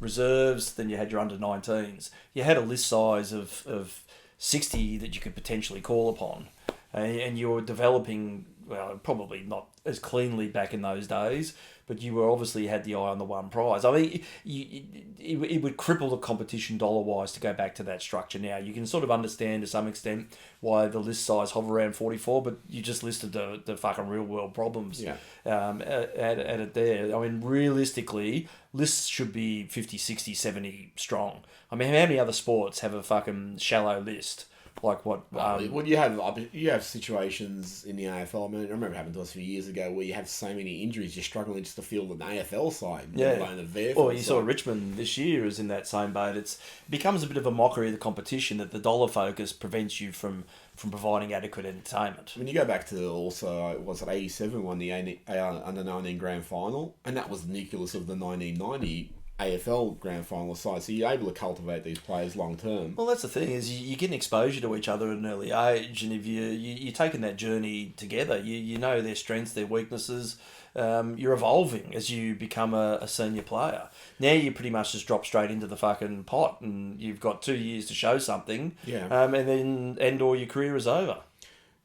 [SPEAKER 2] reserves, then you had your under-19s. You had a list size of 60 that you could potentially call upon. And you were developing, well, probably not as cleanly back in those days, but you were obviously had the eye on the one prize. I mean, it would cripple the competition dollar-wise to go back to that structure now. You can sort of understand to some extent why the list size hover around 44, but you just listed the fucking real-world problems at it there. I mean, realistically, lists should be 50, 60, 70 strong. I mean, how many other sports have a fucking shallow list? Like what?
[SPEAKER 1] Well, you have situations in the AFL. I mean, I remember it happened to us a few years ago where you have so many injuries, you're struggling just to field an AFL side, let alone a VFL
[SPEAKER 2] Well, you
[SPEAKER 1] side.
[SPEAKER 2] saw Richmond this year is in that same boat. It becomes a bit of a mockery of the competition that the dollar focus prevents you from providing adequate entertainment.
[SPEAKER 1] When you go back to also, was it 87 won the under-19 grand final, and that was the nucleus of the 1990 AFL grand final side, so you're able to cultivate these players long term.
[SPEAKER 2] Well, that's the thing, is you get an exposure to each other at an early age, and if you're taking that journey together, you know their strengths, their weaknesses. You're evolving as you become a senior player. Now you pretty much just drop straight into the fucking pot, and you've got 2 years to show something. And or your career is over.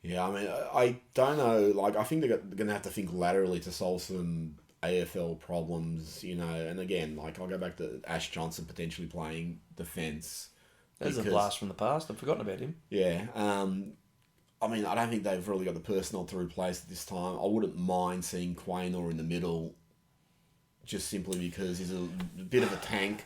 [SPEAKER 1] Yeah, I mean, I don't know. Like, I think they're going to have to think laterally to solve some AFL problems, you know. And again, like, I'll go back to Ash Johnson potentially playing defence.
[SPEAKER 2] There's a blast from the past. I've forgotten about him.
[SPEAKER 1] Yeah. I mean, I don't think they've really got the personnel to replace at this time. I wouldn't mind seeing Quaynor in the middle, just simply because he's a bit of a tank.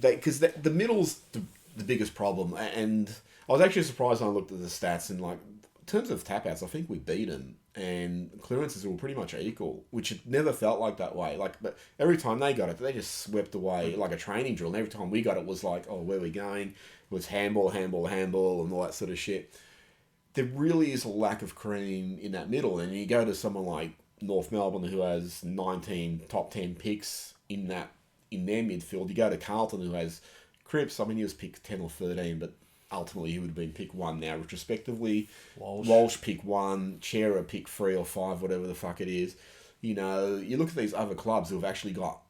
[SPEAKER 1] Because the middle's the biggest problem. And I was actually surprised when I looked at the stats, and, like, in terms of tap-outs, I think we beat them. And clearances were pretty much equal, which it never felt like that way. Like, but every time they got it, they just swept away like a training drill. And every time we got it was like, oh, where are we going? It was handball, and all that sort of shit. There really is a lack of cream in that middle. And you go to someone like North Melbourne, who has 19 top 10 picks in their midfield. You go to Carlton, who has Cripps. I mean, he was picked 10 or 13, but ultimately he would have been pick 1 now, retrospectively. Walsh pick 1, Chera pick 3 or 5, whatever the fuck it is. You know, you look at these other clubs who have actually got,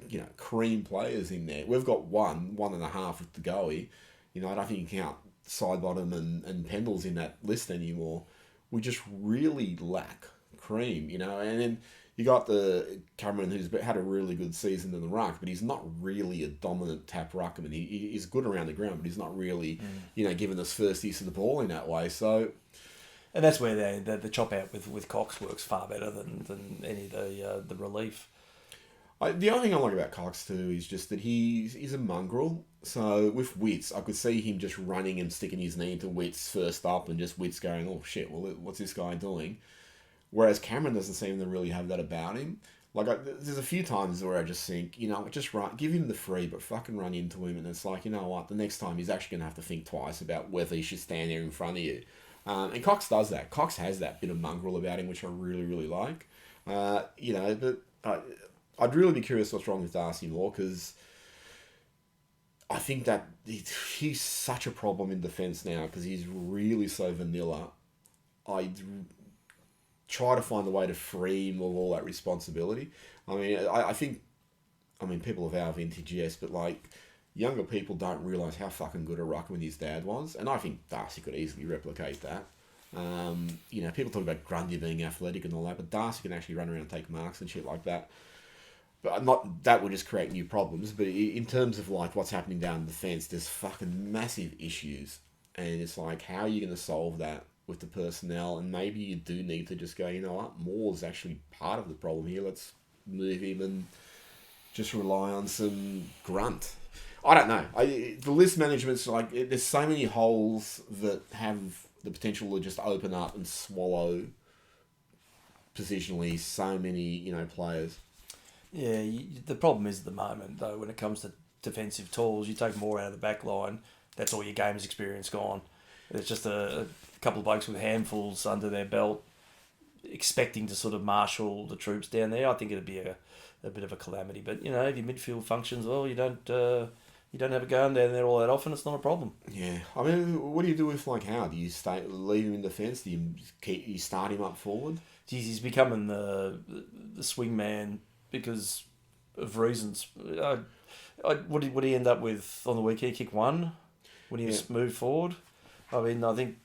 [SPEAKER 1] you know, cream players in there. We've got 1.5 with the goey. You know, I don't think you can count Sidebottom and Pendles in that list anymore. We just really lack cream, you know. And then you got the Cameron, who's had a really good season in the ruck, but he's not really a dominant tap ruckman. He's good around the ground, but he's not really, you know, giving us first use of the ball in that way. So,
[SPEAKER 2] and that's where the chop out with Cox works far better than any of the relief.
[SPEAKER 1] The only thing I like about Cox too is just that he's a mongrel. So with Witts, I could see him just running and sticking his knee into Witts first up, and just Witts going, oh shit, well, what's this guy doing? Whereas Cameron doesn't seem to really have that about him. Like, there's a few times where I just think, you know, just give him the free, but fucking run into him. And it's like, you know what, the next time he's actually going to have to think twice about whether he should stand there in front of you. And Cox does that. Cox has that bit of mongrel about him, which I really, really like. But I'd really be curious what's wrong with Darcy Moore, because I think that he's such a problem in defence now because he's really so vanilla. I try to find a way to free him of all that responsibility. I mean, I think people of our vintage, yes, but like younger people don't realise how fucking good a ruckman his dad was, and I think Darcy could easily replicate that. People talk about Grundy being athletic and all that, but Darcy can actually run around and take marks and shit like that. But not that would just create new problems. But in terms of like what's happening down the fence, there's fucking massive issues, and it's like, how are you going to solve that with the personnel? And maybe you do need to just go, you know what, Moore's actually part of the problem here. Let's move him and just rely on some grunt. I don't know. The list management's like, there's so many holes that have the potential to just open up and swallow positionally so many, players.
[SPEAKER 2] Yeah, the problem is at the moment, though, when it comes to defensive tools, you take more out of the back line, that's all your game's experience gone. It's just a couple of blokes with handfuls under their belt expecting to sort of marshal the troops down there. I think it'd be a bit of a calamity. But, if your midfield functions well, you don't have a gun down there all that often, it's not a problem.
[SPEAKER 1] Yeah. I mean, what do you do with like Howard? Do you leave him in defence? Do you start him up forward?
[SPEAKER 2] Geez, he's becoming the swing man because of reasons. What did he end up with on the weekend? Kick one when he was moved forward? I mean, I think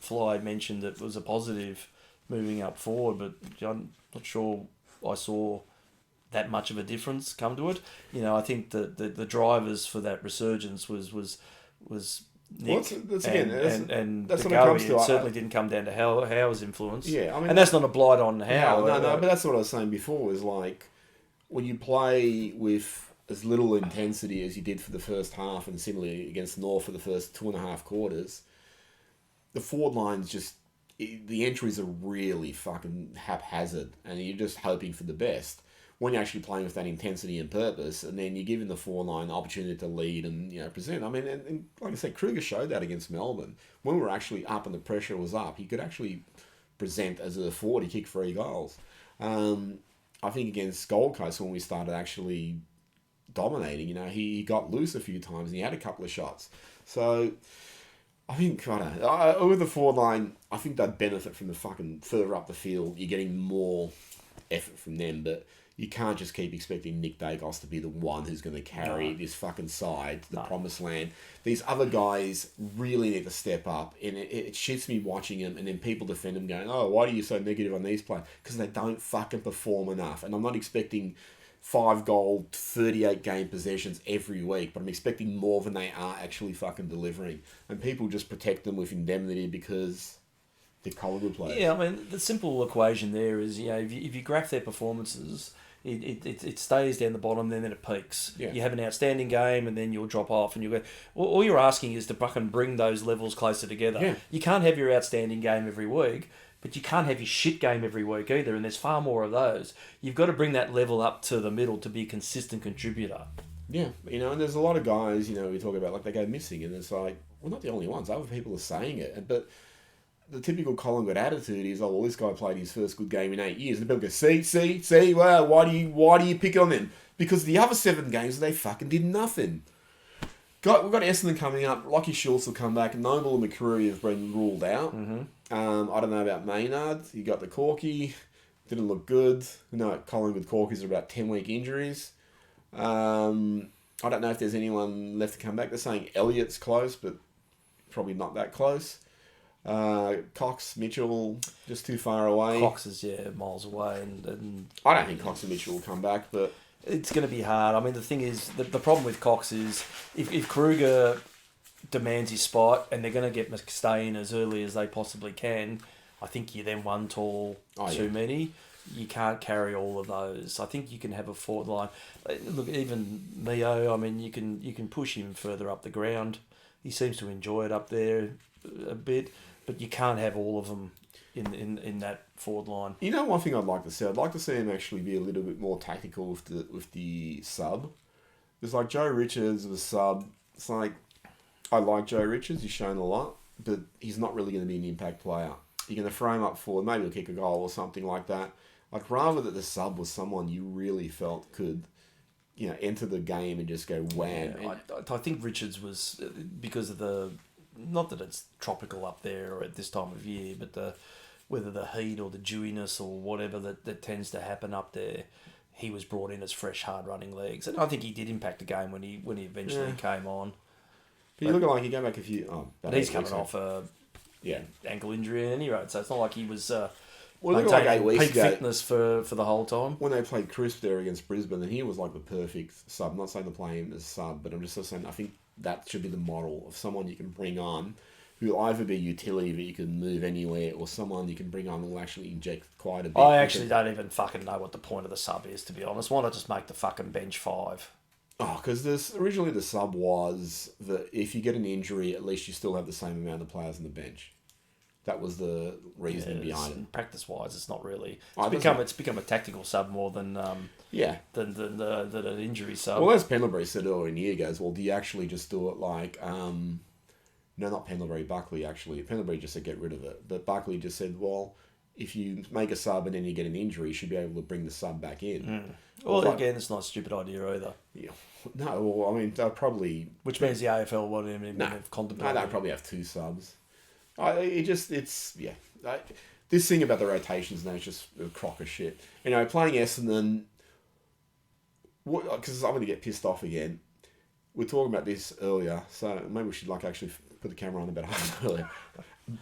[SPEAKER 2] Fly mentioned that it was a positive moving up forward, but I'm not sure I saw that much of a difference come to it. I think the drivers for that resurgence was Nick and that's what it comes to. It certainly didn't come down to Howe's influence.
[SPEAKER 1] Yeah, I mean,
[SPEAKER 2] and that's not a blight on Howe.
[SPEAKER 1] No, but that's what I was saying before. Is like when you play with as little intensity as you did for the first half, and similarly against North for the first 2.5 quarters, the forward line's just the entries are really fucking haphazard, and you're just hoping for the best. When you're actually playing with that intensity and purpose, and then you're giving the forward line the opportunity to lead and present. I mean, and like I said, Kruger showed that against Melbourne. When we were actually up and the pressure was up, he could actually present as a forward. He kicked 3 goals. I think against Gold Coast, when we started actually dominating, he got loose a few times and he had a couple of shots. So I think, with the forward line, I think they'd benefit from the fucking further up the field. You're getting more effort from them, but you can't just keep expecting Nick Dacos to be the one who's going to carry this fucking side to the promised land. These other guys really need to step up, and it shits me watching them, and then people defend them going, oh, why are you so negative on these players? Because they don't fucking perform enough. And I'm not expecting 5-goal, 38-game possessions every week, but I'm expecting more than they are actually fucking delivering. And people just protect them with indemnity because they're Collingwood players.
[SPEAKER 2] Yeah, I mean, the simple equation there is, if you graph their performances, it stays down the bottom, then it peaks.
[SPEAKER 1] Yeah.
[SPEAKER 2] You have an outstanding game, and then you'll drop off, and you go. All you're asking is to fucking bring those levels closer together.
[SPEAKER 1] Yeah.
[SPEAKER 2] You can't have your outstanding game every week, but you can't have your shit game every week either, and there's far more of those. You've got to bring that level up to the middle to be a consistent contributor.
[SPEAKER 1] Yeah, and there's a lot of guys, we talk about, like, they go missing, and it's like, we're not the only ones. Other people are saying it, but the typical Collingwood attitude is, oh, well, this guy played his first good game in 8 years. And people go, see, well, why do you pick on them? Because the other 7 games, they fucking did nothing. We've got Essendon coming up. Lockie Schultz will come back. Noble and McCreary have been ruled out. Mm-hmm. I don't know about Maynard. You got the Corky. Didn't look good. Collingwood Corkies are about 10-week injuries. I don't know if there's anyone left to come back. They're saying Elliott's close, but probably not that close. Cox, Mitchell, just too far away.
[SPEAKER 2] Cox is, miles away. And
[SPEAKER 1] I don't think Cox and Mitchell will come back, but
[SPEAKER 2] it's going to be hard. I mean, the thing is, the problem with Cox is if Kruger demands his spot and they're going to get McStay in as early as they possibly can, I think you're then one tall too many. You can't carry all of those. I think you can have a forward line. Look, even Mio, I mean, you can push him further up the ground. He seems to enjoy it up there a bit, but you can't have all of them in that forward line.
[SPEAKER 1] One thing I'd like to see? I'd like to see him actually be a little bit more tactical with the sub. It's like Joe Richards, the sub. It's like, I like Joe Richards. He's shown a lot. but he's not really going to be an impact player. You're going to throw him up forward, maybe he'll kick a goal or something like that. I'd rather that the sub was someone you really felt could, enter the game and just go wham.
[SPEAKER 2] Yeah, I think Richards was, because of the, not that it's tropical up there or at this time of year, but whether the heat or the dewiness or whatever that tends to happen up there, he was brought in as fresh, hard running legs, and I think he did impact the game when he eventually came on.
[SPEAKER 1] But you look like you go back a few.
[SPEAKER 2] But he's coming off a ankle injury at any rate, so it's not like he was
[SPEAKER 1] like 8 weeks
[SPEAKER 2] peak
[SPEAKER 1] ago,
[SPEAKER 2] fitness for the whole time.
[SPEAKER 1] when they played Crisp there against Brisbane, and he was like the perfect sub. I'm not saying to play him as sub, but I'm just saying I think that should be the model of someone you can bring on who will either be utility that you can move anywhere, or someone you can bring on who will actually inject quite a bit.
[SPEAKER 2] I actually don't even fucking know what the point of the sub is, to be honest. Why not just make the fucking bench 5?
[SPEAKER 1] Oh, because originally the sub was that if you get an injury, at least you still have the same amount of players on the bench. That was the reasoning behind it.
[SPEAKER 2] Practice-wise, it's not really. It's become a tactical sub more than an injury sub.
[SPEAKER 1] Well, as Pendlebury said earlier in the year, goes, well, do you actually just do it like... no, not Pendlebury, Buckley, actually. Pendlebury just said get rid of it. But Buckley just said, well, if you make a sub and then you get an injury, you should be able to bring the sub back in.
[SPEAKER 2] Well, again, it's not a stupid idea either.
[SPEAKER 1] Yeah. No, well, I mean, they'll probably...
[SPEAKER 2] Which means the AFL won't even have contemplated.
[SPEAKER 1] No, they'll probably have 2 subs. This thing about the rotations now is just a crock of shit. Playing Essendon, because I'm going to get pissed off again. We were talking about this earlier, so maybe we should actually put the camera on about half earlier.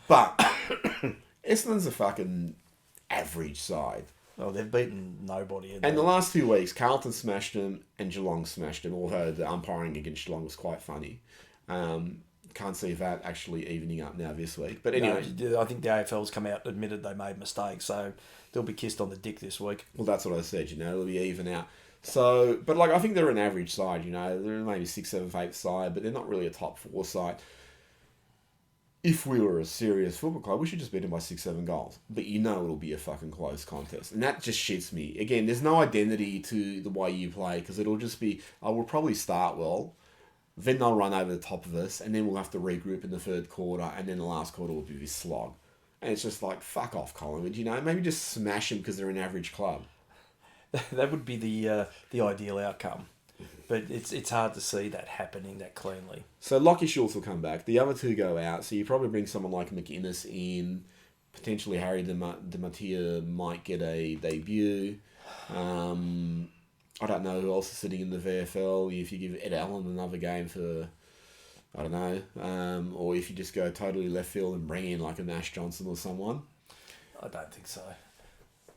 [SPEAKER 1] But Essendon's a fucking average side.
[SPEAKER 2] Oh, they've beaten nobody.
[SPEAKER 1] And the last 2 weeks, Carlton smashed them and Geelong smashed them, although the umpiring against Geelong was quite funny. Can't see that actually evening up now this week. But anyway...
[SPEAKER 2] No, I think the AFL's come out and admitted they made mistakes, so they'll be kissed on the dick this week.
[SPEAKER 1] Well, that's what I said, it'll be even out. So, but I think they're an average side, they're maybe 6th, 7th, 8th side, but they're not really a top 4 side. If we were a serious football club, we should just beat them by 6, 7 goals. But it'll be a fucking close contest. And that just shits me. Again, there's no identity to the way you play, because it'll just be, we'll probably start well, then they'll run over the top of us, and then we'll have to regroup in the third quarter, and then the last quarter will be this slog. And it's just like, fuck off, Collingwood, maybe just smash them because they're an average club.
[SPEAKER 2] That would be the ideal outcome. But it's hard to see that happening that cleanly.
[SPEAKER 1] So Lockie Schultz will come back. The other 2 go out. So you probably bring someone like McInnes in. Potentially Harry DiMattia might get a debut. I don't know who else is sitting in the VFL. If you give Ed Allen another game for, I don't know. Or if you just go totally left field and bring in like a Nash Johnson or someone.
[SPEAKER 2] I don't think so.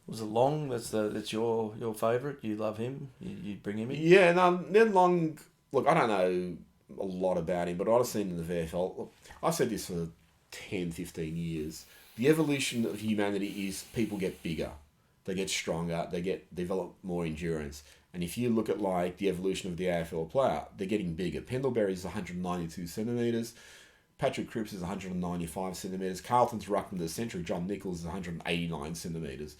[SPEAKER 2] Was it Long? That's your favourite? You love him? You bring him in?
[SPEAKER 1] Yeah, no, Ned Long... Look, I don't know a lot about him, but I've seen in the VFL... Look, I've said this for 10, 15 years. The evolution of humanity is people get bigger. They get stronger. They develop more endurance. And if you look at the evolution of the AFL player, they're getting bigger. Pendlebury's 192 centimetres. Patrick Cripps is 195 centimetres. Carlton's ruckman of the century, John Nichols, is 189 centimetres.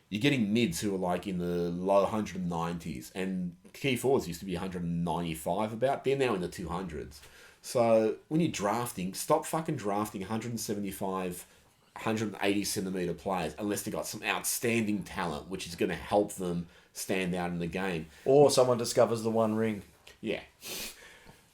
[SPEAKER 1] You're getting mids who are in the low 190s. And key forwards used to be 195 about. They're now in the 200s. So when you're drafting, stop fucking drafting 175, 180 centimetre players unless they've got some outstanding talent, which is going to help them stand out in the game.
[SPEAKER 2] Or someone discovers the One Ring.
[SPEAKER 1] Yeah.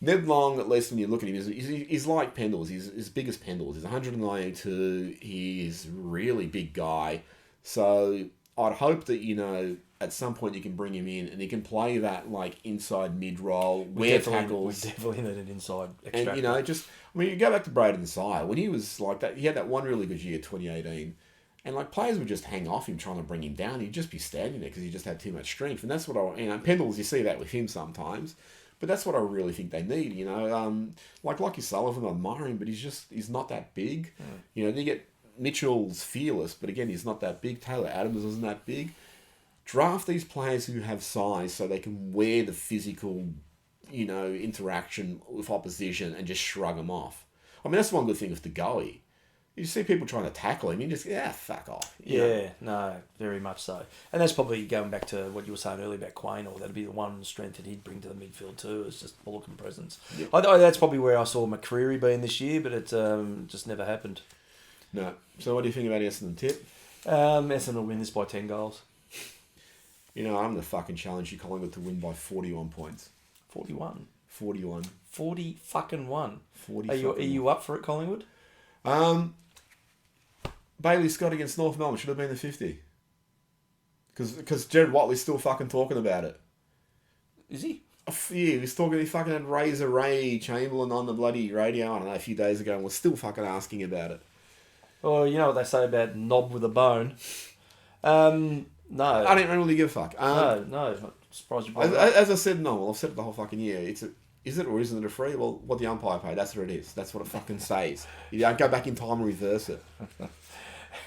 [SPEAKER 1] Ned Long, at least when you look at him, he's like Pendles. He's as big as Pendles. He's 192. He's a really big guy. So I'd hope that, at some point you can bring him in and he can play that inside mid role, wear tackles.
[SPEAKER 2] We definitely need an inside extractor.
[SPEAKER 1] And you go back to Braden Sire, when he was like that, he had that one really good year, 2018. And players would just hang off him trying to bring him down. He'd just be standing there because he just had too much strength. And that's what Pendles, you see that with him sometimes. But that's what I really think they need, Lockie Sullivan, I admire him, but he's not that big. They get Mitchell's fearless, but again, he's not that big. Taylor Adams isn't that big. Draft these players who have size so they can wear the physical, interaction with opposition and just shrug them off. I mean, that's one good thing with the Goey. You see people trying to tackle him, you just, fuck off.
[SPEAKER 2] Yeah, no, very much so. And that's probably going back to what you were saying earlier about Quain, or that'd be the one strength that he'd bring to the midfield too, is just bulk and presence.
[SPEAKER 1] Yep.
[SPEAKER 2] That's probably where I saw McCreary being this year, but it just never happened.
[SPEAKER 1] No. So what do you think about Essendon, Tip?
[SPEAKER 2] Essendon will win this by 10 goals.
[SPEAKER 1] I'm going to fucking challenge you, Collingwood, to win by 41 points.
[SPEAKER 2] 41?
[SPEAKER 1] 41.
[SPEAKER 2] 40 fucking 1.
[SPEAKER 1] 40
[SPEAKER 2] Are you up for it, Collingwood?
[SPEAKER 1] Bailey Scott against North Melbourne should have been the 50. Because Jared Watley's still fucking talking about it.
[SPEAKER 2] Is he?
[SPEAKER 1] Yeah, he fucking had Razor Ray Chamberlain on the bloody radio, I don't know, a few days ago, and was still fucking asking about it.
[SPEAKER 2] Well, you know what they say about knob with a bone. No.
[SPEAKER 1] I didn't really give a fuck.
[SPEAKER 2] No, I'm surprised you brought it up.
[SPEAKER 1] As I said, I've said it the whole fucking year. Is it or isn't it a free? Well, what the umpire paid, that's what it is. That's what it fucking says. You don't go back in time and reverse it.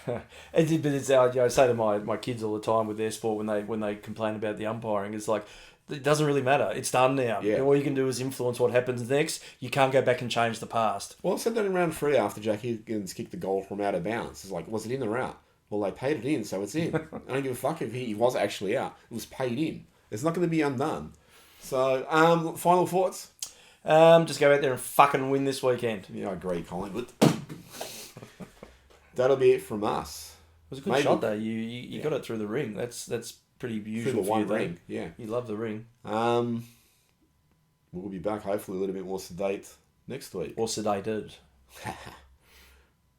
[SPEAKER 2] But it's I say to my kids all the time with their sport when they complain about the umpiring, it's like, it doesn't really matter. It's done now.
[SPEAKER 1] Yeah.
[SPEAKER 2] And all you can do is influence what happens next. You can't go back and change the past.
[SPEAKER 1] Well, I said that in round 3 after Jack Higgins kicked the goal from out of bounds. It's like, was it in or out? Well, they paid it in, so it's in. I don't give a fuck if he was actually out. It was paid in. It's not going to be undone. So, final thoughts?
[SPEAKER 2] Just go out there and fucking win this weekend.
[SPEAKER 1] Yeah, I agree, Collingwood. That'll be it from us.
[SPEAKER 2] It was a good shot though. You got it through the ring. That's pretty usual
[SPEAKER 1] through the
[SPEAKER 2] for you,
[SPEAKER 1] one ring. Yeah,
[SPEAKER 2] you love the ring.
[SPEAKER 1] We'll be back hopefully a little bit more sedate next week.
[SPEAKER 2] Or sedated.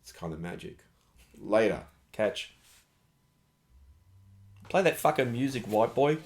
[SPEAKER 1] It's kind of magic. Later.
[SPEAKER 2] Catch. Play that fucking music, white boy.